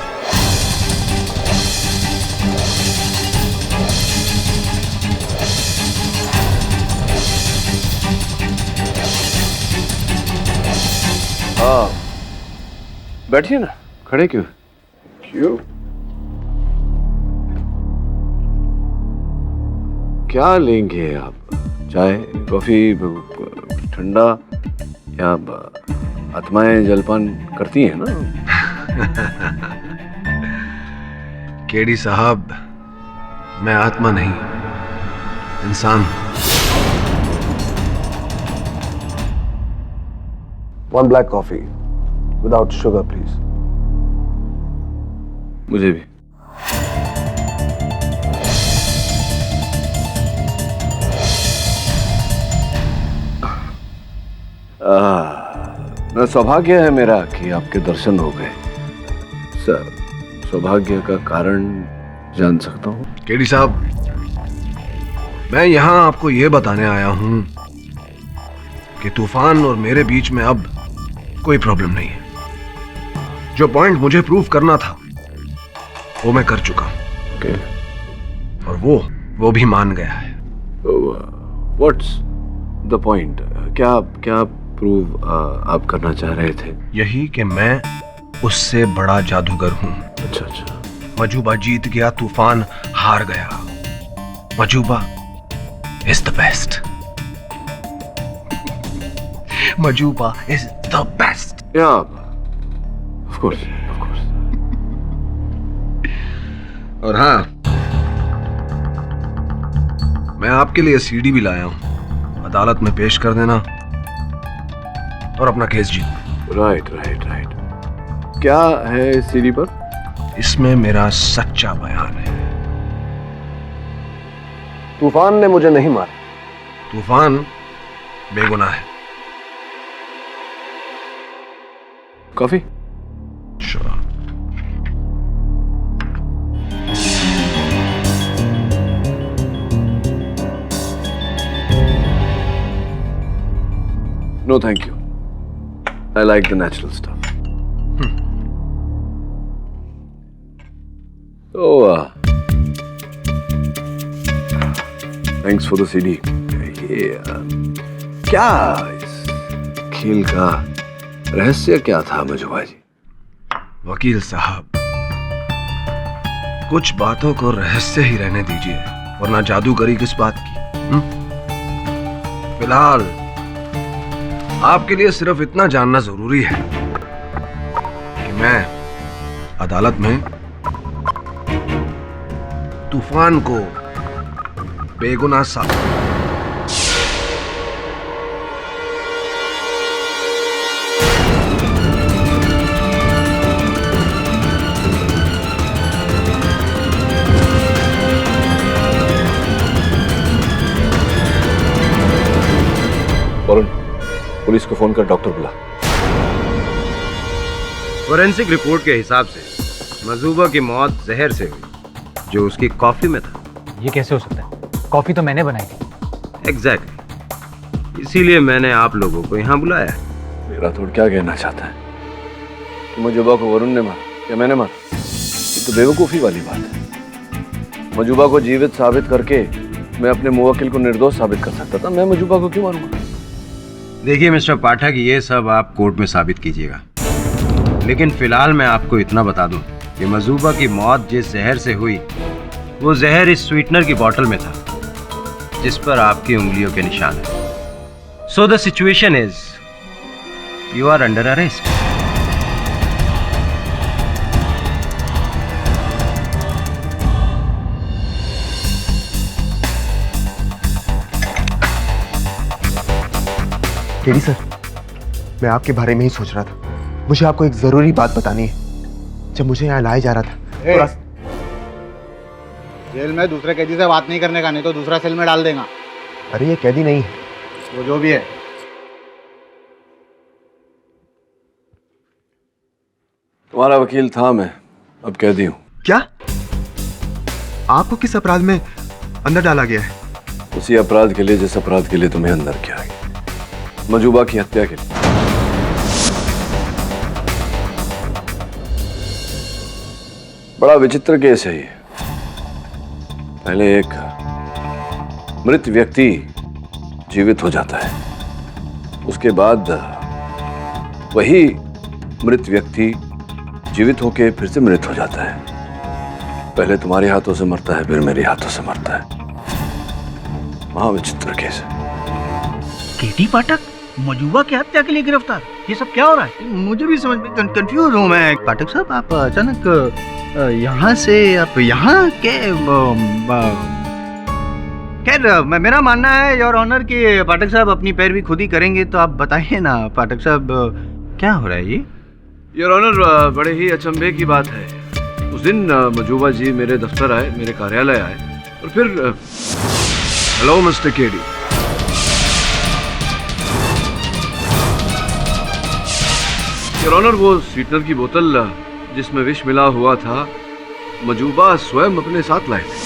बैठिए ना, खड़े क्यों? क्यों? क्या लेंगे आप? चाय, कॉफी, ठंडा, या आत्माएं जलपान करती हैं ना? केडी साहब, मैं आत्मा नहीं, इंसान। 1 black coffee without sugar please. मुझे भी। सौभाग्य है मेरा कि आपके दर्शन हो गए। सर, सौभाग्य का कारण जान सकता हूँ? केडी साहब, मैं यहां आपको यह बताने आया हूं कि तूफान और मेरे बीच में अब कोई प्रॉब्लम नहीं है। जो पॉइंट मुझे प्रूव करना था वो मैं कर चुका हूं। okay. और वो भी मान गया है। What's the point? क्या प्रूव आप करना चाह रहे थे? यही कि मैं उससे बड़ा जादूगर हूं। अच्छा। मजूबा जीत गया, तूफान हार गया। Majuba is the best. Majuba is the best. या ऑफ कोर्स। और हाँ, मैं आपके लिए सीडी भी लाया हूं, अदालत में पेश कर देना और अपना केस जीत। राइट। क्या है इस सीडी पर? इसमें मेरा सच्चा बयान है। तूफान ने मुझे नहीं मारा, तूफान बेगुनाह है। Coffee? Sure. No, thank you. I like the natural stuff. So, thanks for the CD. ये क्या इस खेल का रहस्य क्या था मजुबा जी? वकील साहब, कुछ बातों को रहस्य ही रहने दीजिए, वरना जादूगरी किस बात की? फिलहाल आपके लिए सिर्फ इतना जानना जरूरी है कि मैं अदालत में तूफान को बेगुनाह साबित। पुलिस को फोन कर डॉक्टर बुला। फोरेंसिक रिपोर्ट के हिसाब से मजूबा की मौत जहर से हुई, जो उसकी कॉफी में था। ये कैसे हो सकता है? कॉफी तो मैंने बनाई थी। एग्जैक्टली, इसीलिए मैंने आप लोगों को यहाँ बुलाया है। मेरा थोड़ा क्या कहना चाहता है कि मजूबा को वरुण ने मारा या मैंने मारा? ये तो बेवकूफ़ी वाली बात है। मजूबा को जीवित साबित करके मैं अपने मुवक्किल को निर्दोष साबित कर सकता था। मैं मजूबा को क्यों मारूंगा? देखिए मिस्टर पाठक, ये सब आप कोर्ट में साबित कीजिएगा, लेकिन फिलहाल मैं आपको इतना बता दूं कि मजूबा की मौत जिस जहर से हुई, वो जहर इस स्वीटनर की बोतल में था जिस पर आपकी उंगलियों के निशान हैं। So the situation is you are under arrest. KD sir, मैं आपके बारे में ही सोच रहा था। मुझे आपको एक जरूरी बात बतानी है। जब मुझे यहाँ लाया जा रहा था जेल में दूसरे कैदी से बात नहीं करने का, नहीं तो दूसरा सेल में डाल देगा। अरे ये कैदी नहीं है, वो जो भी है। तुम्हारा वकील था मैं, अब कैदी हूं। क्या? आपको किस अपराध में अंदर डाला गया है? उसी अपराध के लिए जिस अपराध के लिए तुम्हें अंदर किया गया, मजूबा की हत्या के लिए। बड़ा विचित्र केस है ये। पहले एक मृत व्यक्ति जीवित हो जाता है, उसके बाद वही मृत व्यक्ति जीवित होके फिर से मृत हो जाता है। पहले तुम्हारे हाथों से मरता है, फिर मेरे हाथों से मरता है। महाविचित्र केस है। केटी पाठक मजूबा की हत्या के लिए गिरफ्तार, ये सब क्या हो रहा है? मुझे भी समझ में कंफ्यूज हूँ मैं। पाठक साहब, आप अचानक यहाँ से आप यहाँ के खैर, मेरा मानना है योर ऑनर कि पाठक साहब अपनी पैरवी खुद ही करेंगे, तो आप बताइए ना पाठक साहब, क्या हो रहा है ये? योर ऑनर, बड़े ही अचंभे की बात है। उस दिन मजूबा जी मेरे दफ्तर आए, मेरे कार्यालय आए, और फिर hello mister KD, your honour, वो स्वीटनर की बोतल जिसमें विष मिला हुआ था, मजूबा स्वयं अपने साथ लाए थे।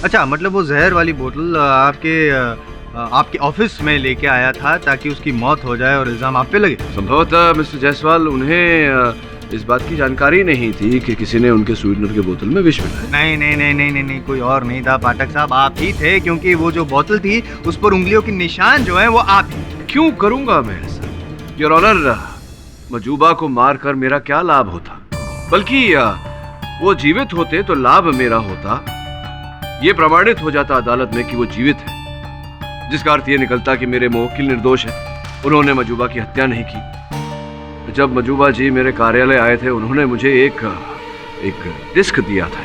अच्छा, मतलब वो जहर वाली बोतल आपके ऑफिस में लेके आया था ताकि उसकी मौत हो जाए और इल्जाम आप पे लगे? संभवतः मिस्टर जायसवाल, उन्हें इस बात की जानकारी नहीं थी कि किसी ने उनके स्वीटनर के बोतल में विष मिलाया। नहीं नहीं नहीं नहीं नहीं नहीं, कोई और नहीं था पाठक साहब, आप ही थे, क्योंकि वो जो बोतल थी उस पर उंगलियों के निशान जो है वो आप ही। क्यों करूंगा मैं ऐसा? योर ऑनर, मजूबा को मारकर मेरा क्या लाभ होता? बल्कि वो जीवित होते तो लाभ मेरा होता। ये प्रमाणित हो जाता अदालत में कि वो जीवित है। जिसका अर्थ ये निकलता कि मेरे मुवक्किल निर्दोष है, उन्होंने मजूबा की हत्या नहीं की। जब मजूबा जी मेरे कार्यालय आए थे, उन्होंने मुझे एक डिस्क दिया था,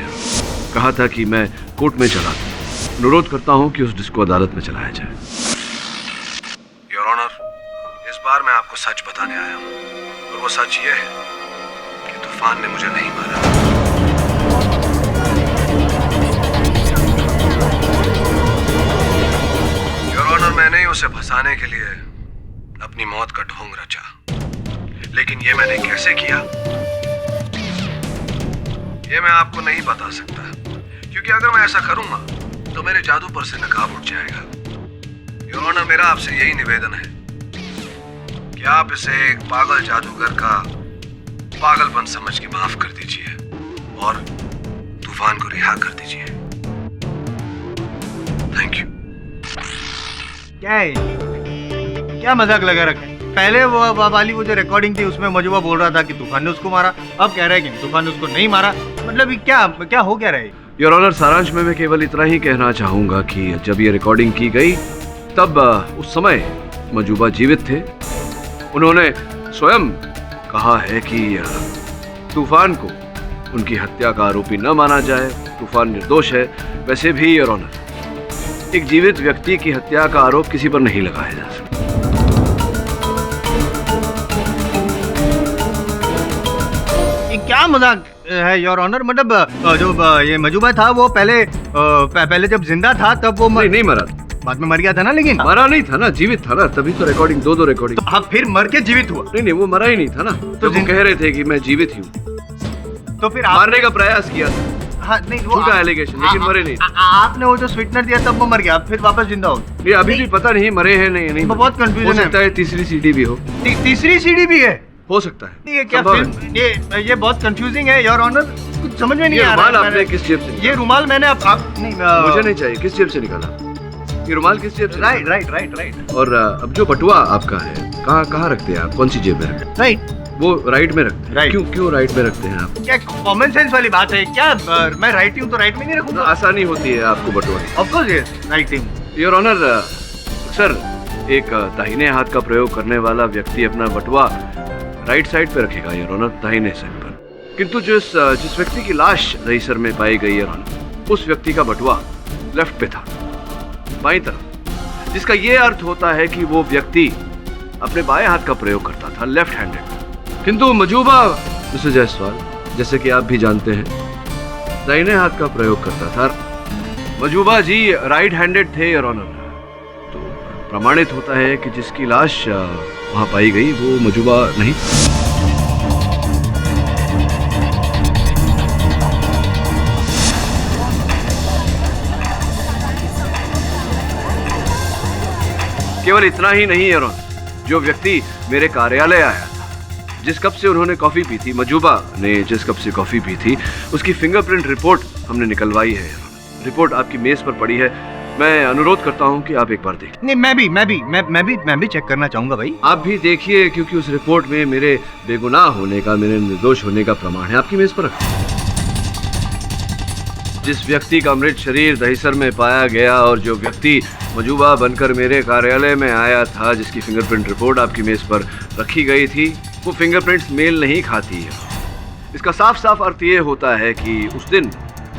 कहा था कि मैं कोर्ट में चला दूं। अनुरोध करता हूं कि उस डिस्क को अदालत में चलाया जाए। योर ऑनर, इस बार मैं आपको सच बताने आया हूं, और वो सच ये है कि तूफान ने मुझे नहीं मारा। योर ऑनर, मैंने ही उसे फंसाने के लिए अपनी मौत का ढोंग रचा, लेकिन ये मैंने कैसे किया ये मैं आपको नहीं बता सकता, क्योंकि अगर मैं ऐसा करूंगा तो मेरे जादू पर से नकाब उठ जाएगा। योर ऑनर, मेरा आपसे यही निवेदन है कि आप इसे एक पागल जादूगर का पागलपन समझ के माफ कर दीजिए और तूफान को रिहा कर दीजिए। Thank you. क्या है, क्या मजाक लगा रखा है? पहले वो वाली वो जो रिकॉर्डिंग थी उसमें मजूबा बोल रहा था कि तूफान ने उसको मारा, अब कह रहा है कि तूफान ने उसको नहीं मारा। मतलब क्या हो क्या रहा है? योर ऑनर, सारांश में मैं केवल इतना ही कहना चाहूंगा कि जब ये रिकॉर्डिंग की गई तब उस समय मजूबा जीवित थे। उन्होंने स्वयं कहा है कि तूफान को उनकी हत्या का आरोपी न माना जाए, तूफान निर्दोष है। वैसे भी योर ऑनर, एक जीवित व्यक्ति की हत्या का आरोप किसी पर नहीं लगाया जा सकता। क्या मजाक है योर ऑनर? मतलब जो ये मजूबा था वो पहले जब जिंदा था तब वो नहीं मरा, बाद में मर गया था ना। लेकिन मरा नहीं था ना, जीवित था ना, तभी तो रिकॉर्डिंग दो रिकॉर्डिंग। तो अब फिर मर के जीवित हुआ? नहीं, वो मरा ही नहीं था ना, तो वो कह रहे थे कि मैं जीवित ही हूँ, तो फिर मारने का प्रयास किया था। हाँ, नहीं वो झूठा एलिगेशन, लेकिन मरे नहीं। आपने वो जो स्वीटनर दिया तब वो मर गया, फिर वापस जिंदा हो? ये अभी भी पता नहीं मरे हैं नहीं। बहुत कंफ्यूजन है। हो सकता है तीसरी सीडी भी हो। तीसरी सीडी भी है? हो सकता है। ये क्या फिल्म, ये बहुत कंफ्यूजिंग है योर ऑनर, कुछ समझ में नहीं आ रहा है। रुमाल आपने किस जेब से? ये रुमाल मैंने मुझे नहीं चाहिए, किस जेब से निकाला ये रुमाल? किस जेब से? राइट। और अब जो बटुआ आपका है, कहाँ रखते हैं आप? कौन सी जेब में रखते हैं? राइट, वो राइट में रखते हैं। क्यों राइट में रखते हैं आप? क्या कॉमन सेंस वाली बात है क्या? मैं राइट हूँ तो राइट में नहीं रखूंगा? आसानी होती है आपको बटुआ। ऑफ कोर्स यस, राइट हूँ योर ऑनर। सर, एक दाहिने हाथ का प्रयोग करने वाला व्यक्ति अपना बटुआ राइट साइड पे रखेगा योर ऑनर, दाहिने साइड पर। किंतु जिस व्यक्ति की लाश रईसर में पाई गई योर ऑनर, उस व्यक्ति का बटुआ लेफ्ट पे था, बाईं तरफ, जिसका ये अर्थ होता है कि वो व्यक्ति अपने बाएं हाथ का प्रयोग करता था, लेफ्ट हैंडेड। किंतु मजूबा मिस्टर जायसवाल, जैसे कि आप भी जानते हैं, दाहिने हाथ का प्रयोग करता था। मजूबा जी राइट हैंडेड थे योर ऑनर, तो प्रमाणित होता है कि जिसकी लाश वहां पाई गई वो मजूबा नहीं। केवल इतना ही नहीं योर ऑनर, जो व्यक्ति मेरे कार्यालय आया था, जिस कप से उन्होंने कॉफी पी थी, मजूबा ने जिस कप से कॉफी पी थी, उसकी फिंगरप्रिंट रिपोर्ट हमने निकलवाई है। रिपोर्ट आपकी मेज पर पड़ी है, मैं अनुरोध करता हूं कि आप एक बार देखें। नहीं, मैं भी चेक करना चाहूंगा भाई। आप भी देखिए, क्योंकि उस रिपोर्ट में मेरे बेगुनाह होने का, मेरे निर्दोष होने का प्रमाण है। आपकी मेज पर रखें। जिस व्यक्ति का मृत शरीर दहिसर में पाया गया और जो व्यक्ति मजूबा बनकर मेरे कार्यालय में आया था, जिसकी फिंगरप्रिंट रिपोर्ट आपकी मेज पर रखी गई थी, वो फिंगरप्रिंट्स मेल नहीं खाती है। इसका साफ साफ अर्थ ये होता है कि उस दिन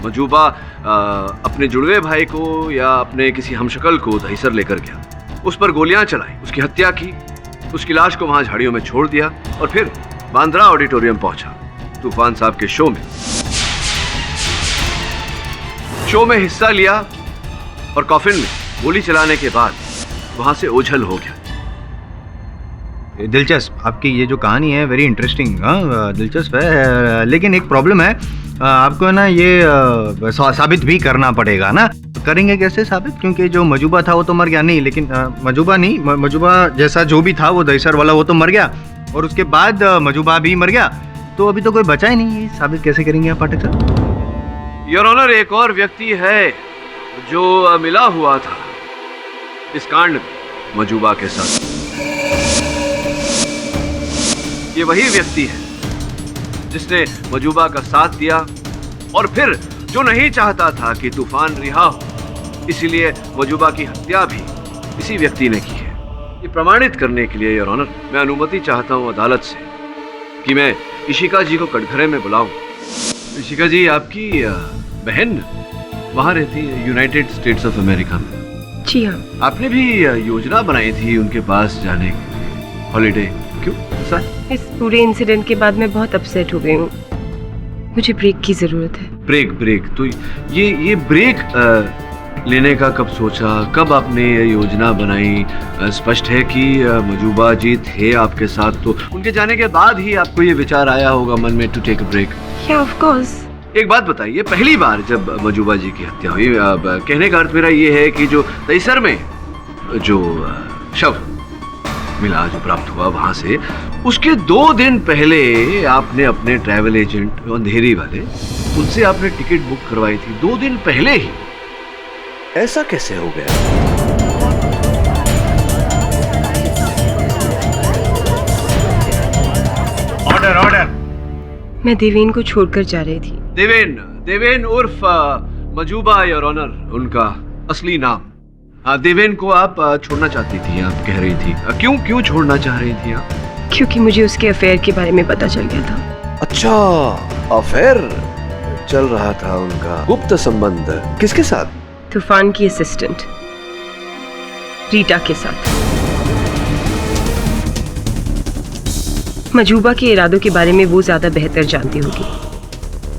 मजूबा अपने जुड़वे भाई को या अपने किसी हमशक्ल को दहिसर लेकर गया, उस पर गोलियां चलाई, उसकी हत्या की, उसकी लाश को वहां झाड़ियों में छोड़ दिया और फिर बांद्रा ऑडिटोरियम पहुंचा, तूफान साहब के शो में हिस्सा लिया और कॉफिन में गोली चलाने के बाद वहां से ओझल हो गया। दिलचस्प, आपकी ये जो कहानी है वेरी इंटरेस्टिंग, दिलचस्प है, लेकिन एक प्रॉब्लम है, आपको ना ये साबित भी करना पड़ेगा ना। करेंगे कैसे साबित? क्योंकि जो मजूबा था वो तो मर गया। नहीं, लेकिन मजूबा जैसा जो भी था वो दहिसर वाला वो तो मर गया, और उसके बाद मजूबा भी मर गया, तो अभी तो कोई बचा ही नहीं। साबित कैसे करेंगे आप पाठक साहब? योर ऑनर, एक और व्यक्ति है जो मिला हुआ था इस कांड में मजूबा के साथ। ये वही व्यक्ति है जिसने मजूबा का साथ दिया और फिर जो नहीं चाहता था कि तूफान रिहा हो, इसीलिए मजूबा की हत्या भी इसी व्यक्ति ने की है। ये प्रमाणित करने के लिए योर ऑनर, मैं अनुमति चाहता हूँ अदालत से कि मैं इशिका जी को कटघरे में बुलाऊं। इशिका जी आपकी बहन वहाँ रहती है यूनाइटेड स्टेट्स ऑफ अमेरिका में। जी हाँ। आपने भी योजना बनाई थी उनके पास जाने की, हॉलीडे। क्यों सर? इस पूरे इंसिडेंट के बाद मैं बहुत अपसेट हो गई हूँ। मुझे ब्रेक की जरूरत है। ब्रेक तो ये ब्रेक लेने का कब सोचा, कब आपने ये योजना बनाई? स्पष्ट है कि मजूबा जी थे आपके साथ, तो उनके जाने के बाद ही आपको ये विचार आया होगा मन में टू टेक अ ब्रेक। या ऑफ कोर्स। एक बात बताइए, पहली बार जब मजूबा जी की हत्या हुई, अब कहने का अर्थ मेरा ये है कि जो तैसर में जो शव मिला, जो प्राप्त हुआ वहां से, उसके 2 दिन पहले आपने अपने ट्रैवल एजेंट अंधेरी वाले, उनसे आपने टिकट बुक करवाई थी 2 दिन पहले ही। ऐसा कैसे हो गया? ऑर्डर। मैं देवेन को छोड़कर जा रही थी। देवेन उर्फ मजूबा योर ऑनर, उनका असली नाम। देवेन को आप छोड़ना चाहती थी, आप कह रही थी। क्यों छोड़ना चाह रही थी आप? क्योंकि मुझे उसके अफेयर के बारे में पता चल गया था। अच्छा, अफेयर चल रहा था उनका, गुप्त संबंध। किसके साथ? तूफान की असिस्टेंट रीटा के साथ। मजूबा के इरादों के बारे में वो ज्यादा बेहतर जानती होगी।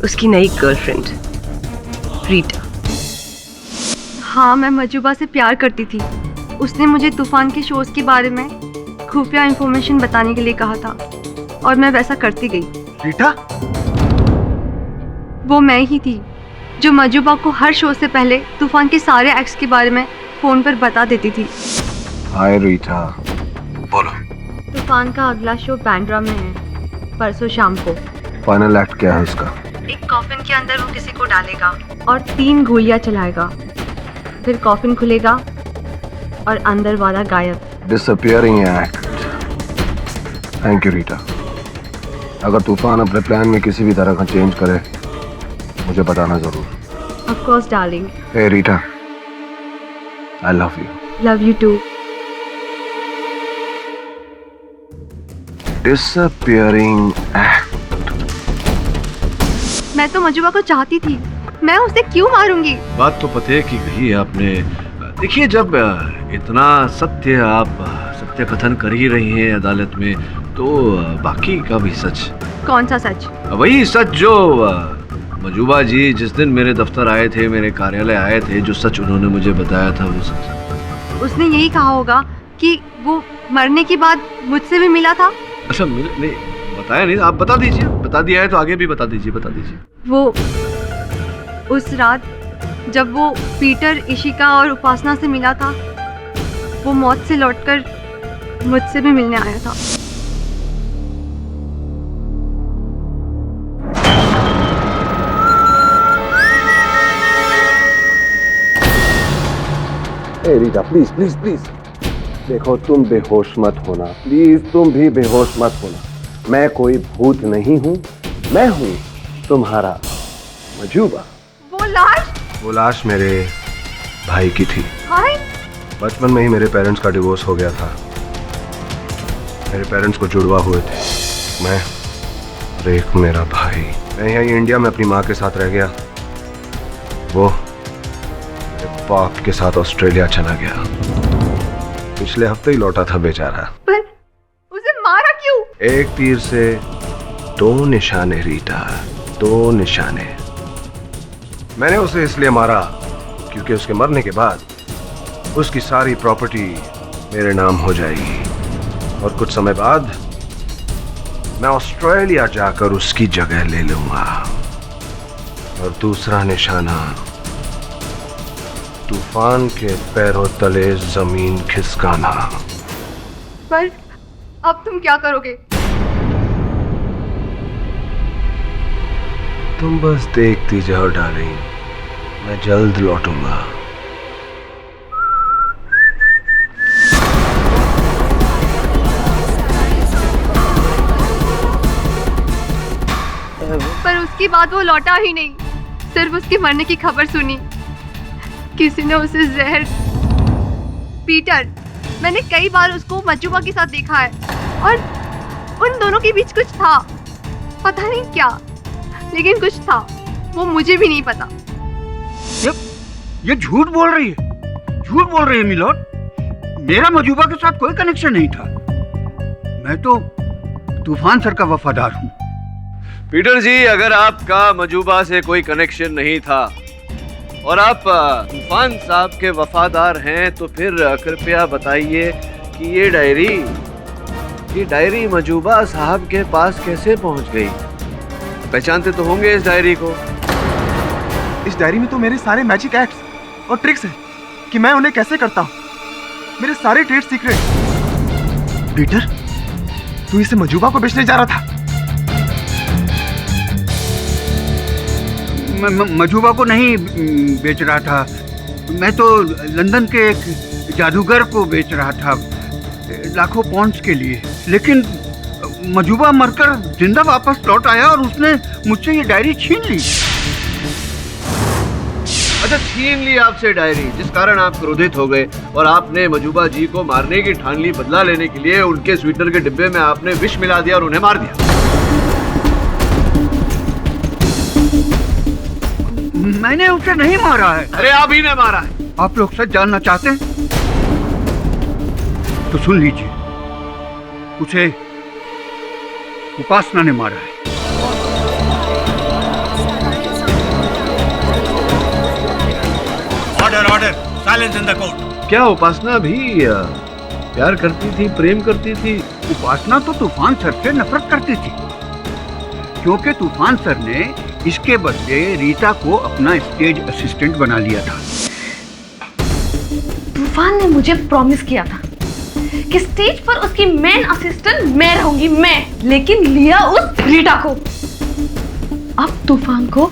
उसकी नई गर्लफ्रेंड रीटा। हाँ, मैं मजूबा से प्यार करती थी। उसने मुझे तूफान के शोज के बारे में खुफिया इंफॉर्मेशन बताने के लिए कहा था और मैं वैसा करती गई। रीटा? वो मैं ही थी जो मजूबा को हर शो से पहले तूफान के सारे एक्ट्स के बारे में फोन पर बता देती थी। हाय रीटा। बोलो। तूफान का अगला शो बैंड्रा में है, परसों शाम को। फाइनल एक्ट क्या है उसका? एक कॉफिन के अंदर वो किसी को डालेगा और 3 गोलियां चलाएगा। फिर कॉफिन खुलेगा और अंदर वाला गायब। Disappearing act. Thank you Rita. अगर तूफान अपने प्लान में किसी भी तरह का चेंज करे, मुझे बताना जरूर। Of course, darling. Hey Rita, I love you. Love you too. Disappearing act. मैं तो मजूबा को चाहती थी, मैं उसे क्यों मारूंगी? बात तो पते की कही है आपने। देखिए, जब इतना सत्य आप सत्य कथन कर ही रही हैं अदालत में, तो बाकी का भी सच। कौन सा सच? वही सच जो मजूबा जी जिस दिन मेरे दफ्तर आए थे, मेरे कार्यालय आए थे, जो सच उन्होंने मुझे बताया था, वो सच। उसने यही कहा होगा कि वो मरने के बाद मुझसे भी मिला था। अच्छा, नहीं बताया नहीं, आप बता दीजिए। बता दिया है तो आगे भी बता दीजिए। वो उस रात जब वो पीटर, इशिका और उपासना से मिला था, वो मौत से लौटकर मुझसे भी मिलने आया था। रीटा, प्लीज प्लीज प्लीज देखो, तुम बेहोश मत होना प्लीज। तुम भी बेहोश मत होना। मैं कोई भूत नहीं हूँ, मैं हूँ तुम्हारा मजूबा। वो लाश मेरे भाई की थी। भाई? बचपन में ही मेरे पेरेंट्स का डिवोर्स हो गया था। मेरे पेरेंट्स को जुड़वा हुए थे, मैं और एक मेरा भाई। मैं यहीं इंडिया में अपनी माँ के साथ रह गया। वो मेरे बाप के साथ ऑस्ट्रेलिया चला गया। पिछले हफ्ते ही लौटा था बेचारा। पर उसे मारा क्यों? एक तीर से 2 निशाने रीटा, 2 निशाने। मैंने उसे इसलिए मारा क्योंकि उसके मरने के बाद उसकी सारी प्रॉपर्टी मेरे नाम हो जाएगी और कुछ समय बाद मैं ऑस्ट्रेलिया जाकर उसकी जगह ले लूंगा। और दूसरा निशाना, तूफान के पैरों तले जमीन खिसकाना। पर अब तुम क्या करोगे? तुम बस देखती जाओ डार्लिंग, मैं जल्द लौटूंगा। पर उसके बाद वो लौटा ही नहीं। सिर्फ उसके मरने की खबर सुनी। किसी ने उसे जहर पीटर, मैंने कई बार उसको मजुबा के साथ देखा है और उन दोनों के बीच कुछ था, पता नहीं क्या, लेकिन कुछ था, वो मुझे भी नहीं पता। ये झूठ बोल रही है, झूठ बोल रही है मिलोड। मेरा मजुबा के साथ कोई कनेक्शन नहीं था। मैं तो तूफान सर का वफादार हूँ। पीटर जी, अगर आपका मजूबा से कोई कनेक्शन नहीं था और आप तूफान साहब के वफादार हैं, तो फिर कृपया बताइए कि ये डायरी मजूबा साहब के पास कैसे पहुंच गई? पहचानते तो होंगे इस डायरी को। इस डायरी में तो मेरे सारे मैजिक एक्ट्स और ट्रिक्स हैं कि मैं उन्हें कैसे करता हूँ। मेरे सारे ट्रेड सीक्रेट। पीटर, तू इसे मजूबा को बेचने जा रहा था? मजूबा को नहीं बेच रहा था, मैं तो लंदन के एक जादूगर को बेच रहा था लाखों पाउंड्स के लिए। लेकिन मजूबा मरकर जिंदा वापस लौट आया और उसने मुझसे ये डायरी छीन ली। अच्छा, छीन ली आपसे डायरी, जिस कारण आप क्रोधित हो गए और आपने मजूबा जी को मारने की ठान ली। बदला लेने के लिए उनके स्वीटर के डिब्बे में आपने विष मिला दिया और उन्हें मार दिया। मैंने उसे नहीं मारा है। अरे आप ही ने मारा है। आप लोग सच जानना चाहते हैं तो सुन लीजिए, उसे उपासना ने मारा है। Order, silence in the court. क्या उपासना भी प्यार करती थी, प्रेम करती थी? उपासना तो तूफान सर से नफरत करती थी, क्योंकि तूफान सर ने इसके बदले रीता को अपना स्टेज असिस्टेंट बना लिया था। तूफान ने मुझे प्रॉमिस किया था कि स्टेज पर उसकी मेन असिस्टेंट मैं रहूंगी, मैं, लेकिन लिया उस रीटा को। अब तूफान को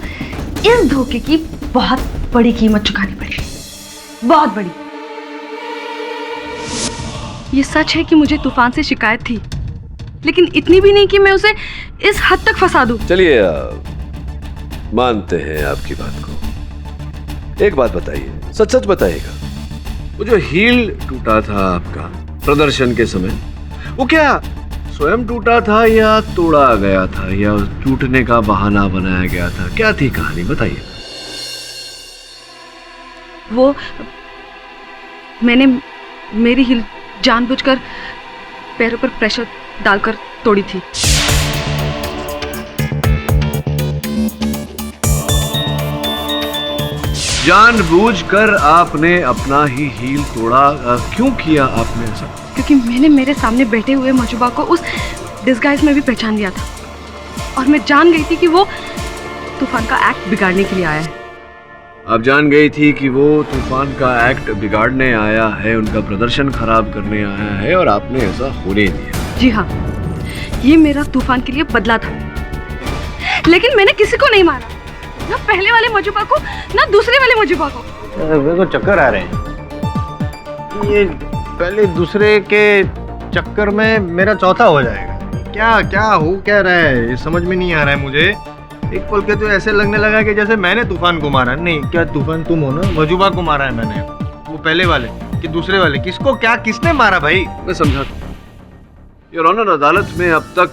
इस धोखे की बहुत बड़ी कीमत चुकानी पड़ी, बहुत बड़ी। ये सच है कि मुझे तूफान से शिकायत थी, लेकिन इतनी भी नहीं कि मैं उसे इस हद तक फंसा दूं। चलिए, मानते हैं आपकी बात को। एक बात बताइए, सच सच बताइएगा, वो जो हील टूटा था आपका प्रदर्शन के समय, वो क्या स्वयं टूटा था या तोड़ा गया था या टूटने का बहाना बनाया गया था? क्या थी कहानी, बताइए। वो मैंने मेरी हील जानबूझकर पैरों पर प्रेशर डालकर तोड़ी थी। जानबूझकर आपने अपना ही हील तोड़ा? क्यों किया आपने ऐसा? क्योंकि मैंने मेरे सामने बैठे हुए मजुबा को उस डिस्गाइज में भी पहचान लिया था और मैं जान गई थी कि वो तूफान का एक्ट बिगाड़ने के लिए आया है। आप जान गई थी कि वो तूफान का एक्ट बिगाड़ने आया है, उनका प्रदर्शन खराब करने आया है, और आपने ऐसा होने दिया? जी हाँ, ये मेरा तूफान के लिए बदला था। लेकिन मैंने किसी को नहीं मारा, ना पहले वाले मजुबा को ना दूसरे वाले मजुबा को। मेरे को चक्कर आ रहे हैं। ये पहले दूसरे के चक्कर में मेरा चौथा हो जाएगा। क्या हो क्या रहा है, समझ में नहीं आ रहा है मुझे। एक पल के तो ऐसे लगने लगा कि जैसे मैंने तूफान को मारा। नहीं, क्या तूफान तुम हो ना? मजुबा को मारा है मैंने। वो पहले वाले कि दूसरे वाले? किसको क्या किसने मारा भाई? मैं समझाता हूँ। योर ऑनर, अदालत में अब तक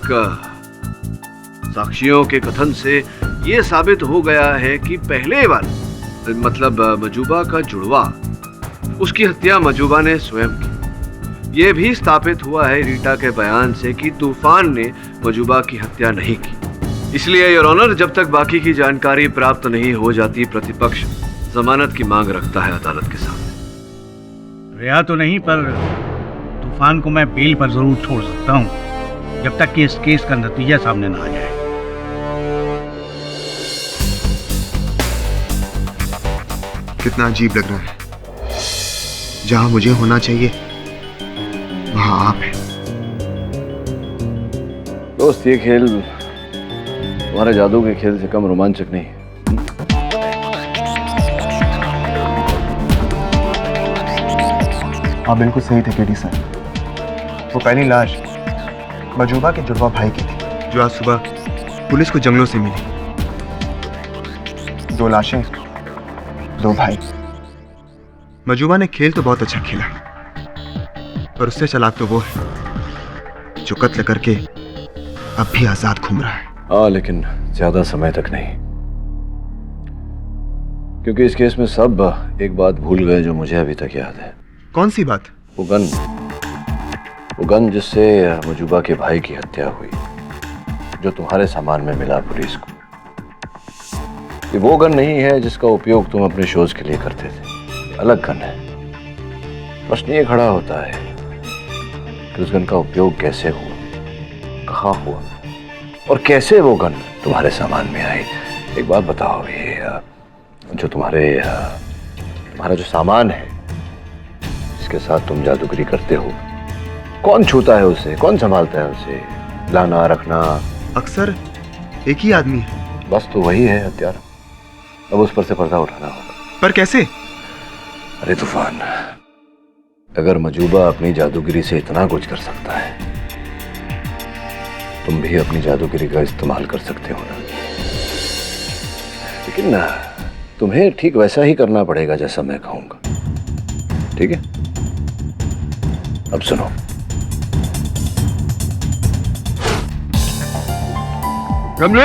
साक्षियों के कथन से ये साबित हो गया है कि पहले वाले मतलब मजूबा का जुड़वा, उसकी हत्या मजूबा ने स्वयं की। ये भी स्थापित हुआ है रीटा के बयान से कि तूफान ने मजूबा की हत्या नहीं की। इसलिए योर ऑनर, जब तक बाकी की जानकारी प्राप्त नहीं हो जाती, प्रतिपक्ष जमानत की मांग रखता है अदालत के सामने। रिहा तो नहीं, पर तूफान को मैं बेल पर जरूर छोड़ सकता हूँ, जब तक कि इस केस का नतीजा सामने ना आ जाए। कितना अजीब लग रहा है, जहां मुझे होना चाहिए वहां आप हैं। दोस्त, ये खेल तुम्हारे जादू के खेल से कम रोमांचक नहीं है। आप बिल्कुल सही थे केडी सर। वो पहली लाश मजूबा के जुड़वा भाई की थी, जो आज सुबह पुलिस को जंगलों से मिली। 2 लाशें, 2 भाई। मजूबा ने खेल तो बहुत अच्छा खेला, पर उससे चालाक तो वो है जो कत्ल करके अब भी आजाद घूम रहा है। हाँ, लेकिन ज्यादा समय तक नहीं, क्योंकि इस केस में सब एक बात भूल गए जो मुझे अभी तक याद है। कौन सी बात? वो गन जिससे मजूबा के भाई की हत्या हुई, जो तुम्हारे सामान में मिला पुलिस को। ये वो गन नहीं है जिसका उपयोग तुम अपने शोज के लिए करते थे, अलग गन है। प्रश्न ये खड़ा होता है कि उस गन का उपयोग कैसे हुआ, कहाँ हुआ और कैसे वो गन तुम्हारे सामान में आई। एक बात बताओ, ये जो तुम्हारा जो सामान है जिसके साथ तुम जादूगरी करते हो, कौन छूता है उसे, कौन संभालता है उसे, लाना रखना? अक्सर एक ही आदमी है। बस तो वही है हत्यारा। अब उस पर से पर्दा उठाना होगा। पर कैसे? अरे तूफान, अगर मजूबा अपनी जादूगिरी से इतना कुछ कर सकता है, तुम भी अपनी जादूगिरी का इस्तेमाल कर सकते हो ना। लेकिन तुम्हें ठीक वैसा ही करना पड़ेगा जैसा मैं कहूंगा, ठीक है? अब सुनो, रमलो,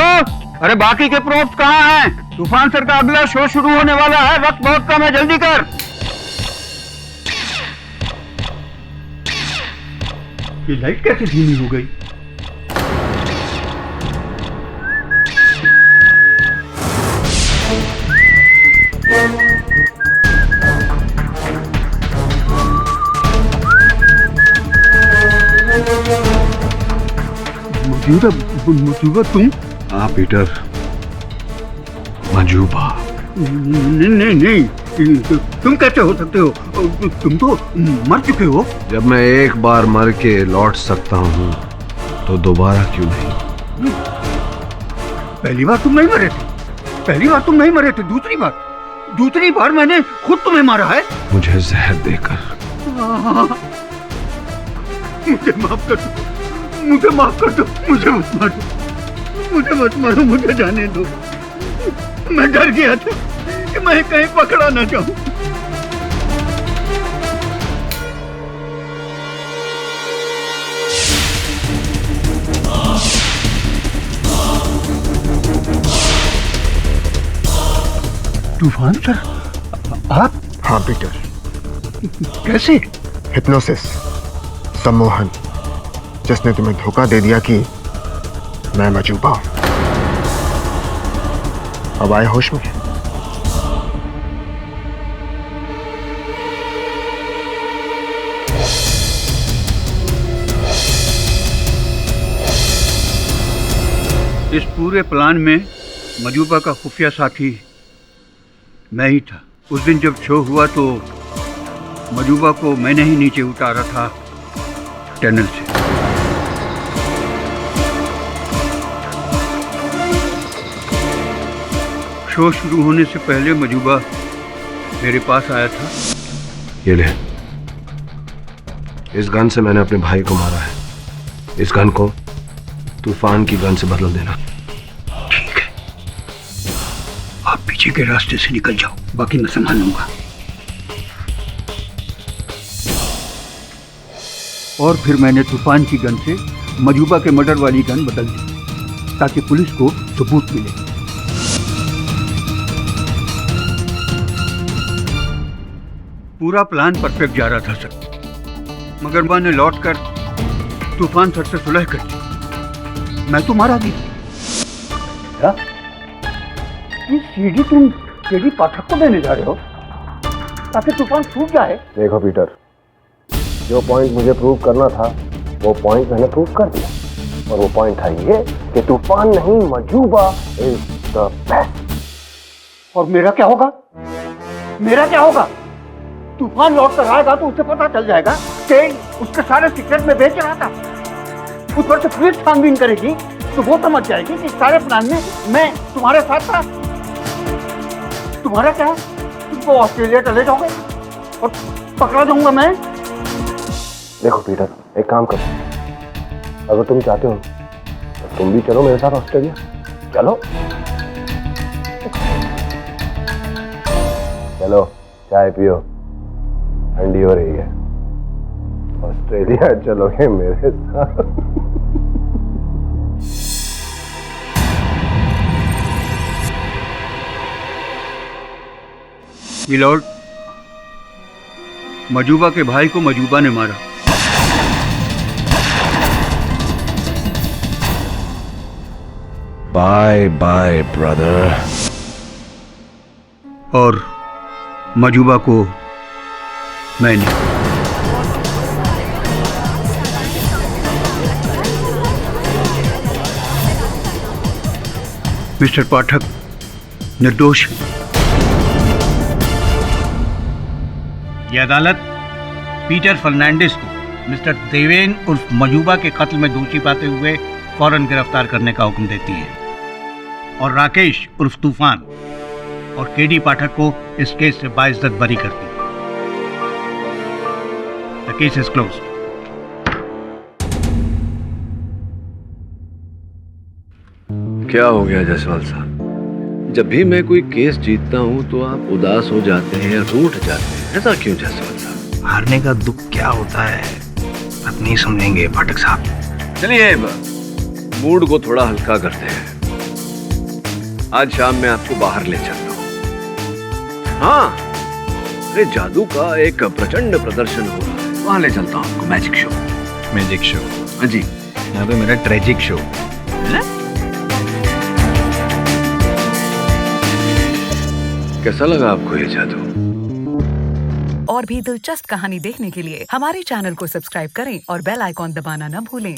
अरे बाकी के प्रूफ्स कहाँ हैं? तूफान सर का अगला शो शुरू होने वाला है, वक्त बहुत कम है, जल्दी कर। ये लाइट कैसे धीमी हो गई? मजूबा तुम? हाँ पीटर, मजूबा। नहीं, तुम कैसे हो सकते हो? तुम तो मर चुके हो। जब मैं एक बार मर के लौट सकता हूँ तो दोबारा क्यों नहीं? पहली बार तुम नहीं मरे थे, दूसरी बार मैंने खुद तुम्हें मारा है। मुझे जहर देकर। मुझे माफ कर दो, मुझे मत मारो, मुझे जाने दो। मैं डर गया था कि मैं कहीं पकड़ा ना जाऊं। तूफान सर, आप? हाँ पीटर। कैसे? हिप्नोसिस, सम्मोहन, जिसने तुम्हें धोखा दे दिया कि मैं मजूबा हूं। अब आए होश में? इस पूरे प्लान में मजूबा का खुफिया साथी मैं ही था। उस दिन जब शो हुआ तो मजूबा को मैंने ही नीचे उतारा था टनल से। शो शुरू होने से पहले मजूबा मेरे पास आया था। ये ले, इस गन से मैंने अपने भाई को मारा है। इस गन को तूफान की गन से बदल देना। ठीक है, आप पीछे के रास्ते से निकल जाओ, बाकी मैं संभाल लूंगा। और फिर मैंने तूफान की गन से मजूबा के मर्डर वाली गन बदल दी ताकि पुलिस को सबूत मिले। पूरा प्लान परफेक्ट जा रहा था सर, मगर मैंने लौटकर तूफान सर से सुलह कर दी। मैं तो मारा भी। क्या? ये सीडी तुम केडी पाठक को देने जा रहे हो ताकि तूफान छूट जाए? देखो पीटर, जो पॉइंट मुझे प्रूव करना था वो पॉइंट मैंने प्रूव कर दिया, और वो पॉइंट था ये कि तूफान नहीं, मजूबा इज द बेस्ट। और मेरा क्या होगा? तूफान लौट कर आएगा तो उसे पता चल जाएगा कि उसके सारे सीक्रेट में बेच रहा था। उस पर से पुलिस छानबीन करेगी तो वो समझ जाएगी कि सारे प्लान में मैं तुम्हारे साथ था। तुम्हारा क्या है? तुमको ऑस्ट्रेलिया चले जाओगे और पकड़ा जाऊंगा मैं। देखो पीटर, एक काम करो, अगर तुम चाहते हो तो तुम भी चलो मेरे साथ ऑस्ट्रेलिया। चलो चलो, चाय पियो, ठंडी हो रही है। ऑस्ट्रेलिया चलोगे मेरे साथ? मिलॉर्ड, मजूबा के भाई को मजूबा ने मारा। Bye bye brother. और मजूबा को मैंने। मिस्टर पाठक निर्दोष है। यह अदालत पीटर फर्नांडिस को मिस्टर देवेन उर्फ मजूबा के कत्ल में दोषी पाते हुए फौरन गिरफ्तार करने का हुक्म देती है और राकेश उर्फ तूफान और केडी पाठक को इस केस से बाइज्जत बरी करती है। The case is closed. क्या हो गया जायसवाल साहब? जब भी मैं कोई केस जीतता हूँ तो आप उदास हो जाते हैं या रूठ जाते हैं, ऐसा क्यों जायसवाल साहब? हारने का दुख क्या होता है आप नहीं समझेंगे पाठक साहब। चलिए मूड को थोड़ा हल्का करते हैं। आज शाम मैं आपको बाहर ले चलता हूँ। हाँ, अरे जादू का एक प्रचंड प्रदर्शन हो रहा है, वहां ले चलता हूँ आपको। Magic show. Magic show? हाँ जी। यहाँ पे मेरा ट्रेजिक शो। कैसा लगा आपको ये जादू? और भी दिलचस्प कहानी देखने के लिए हमारे चैनल को सब्सक्राइब करें और बेल आइकॉन दबाना न भूलें।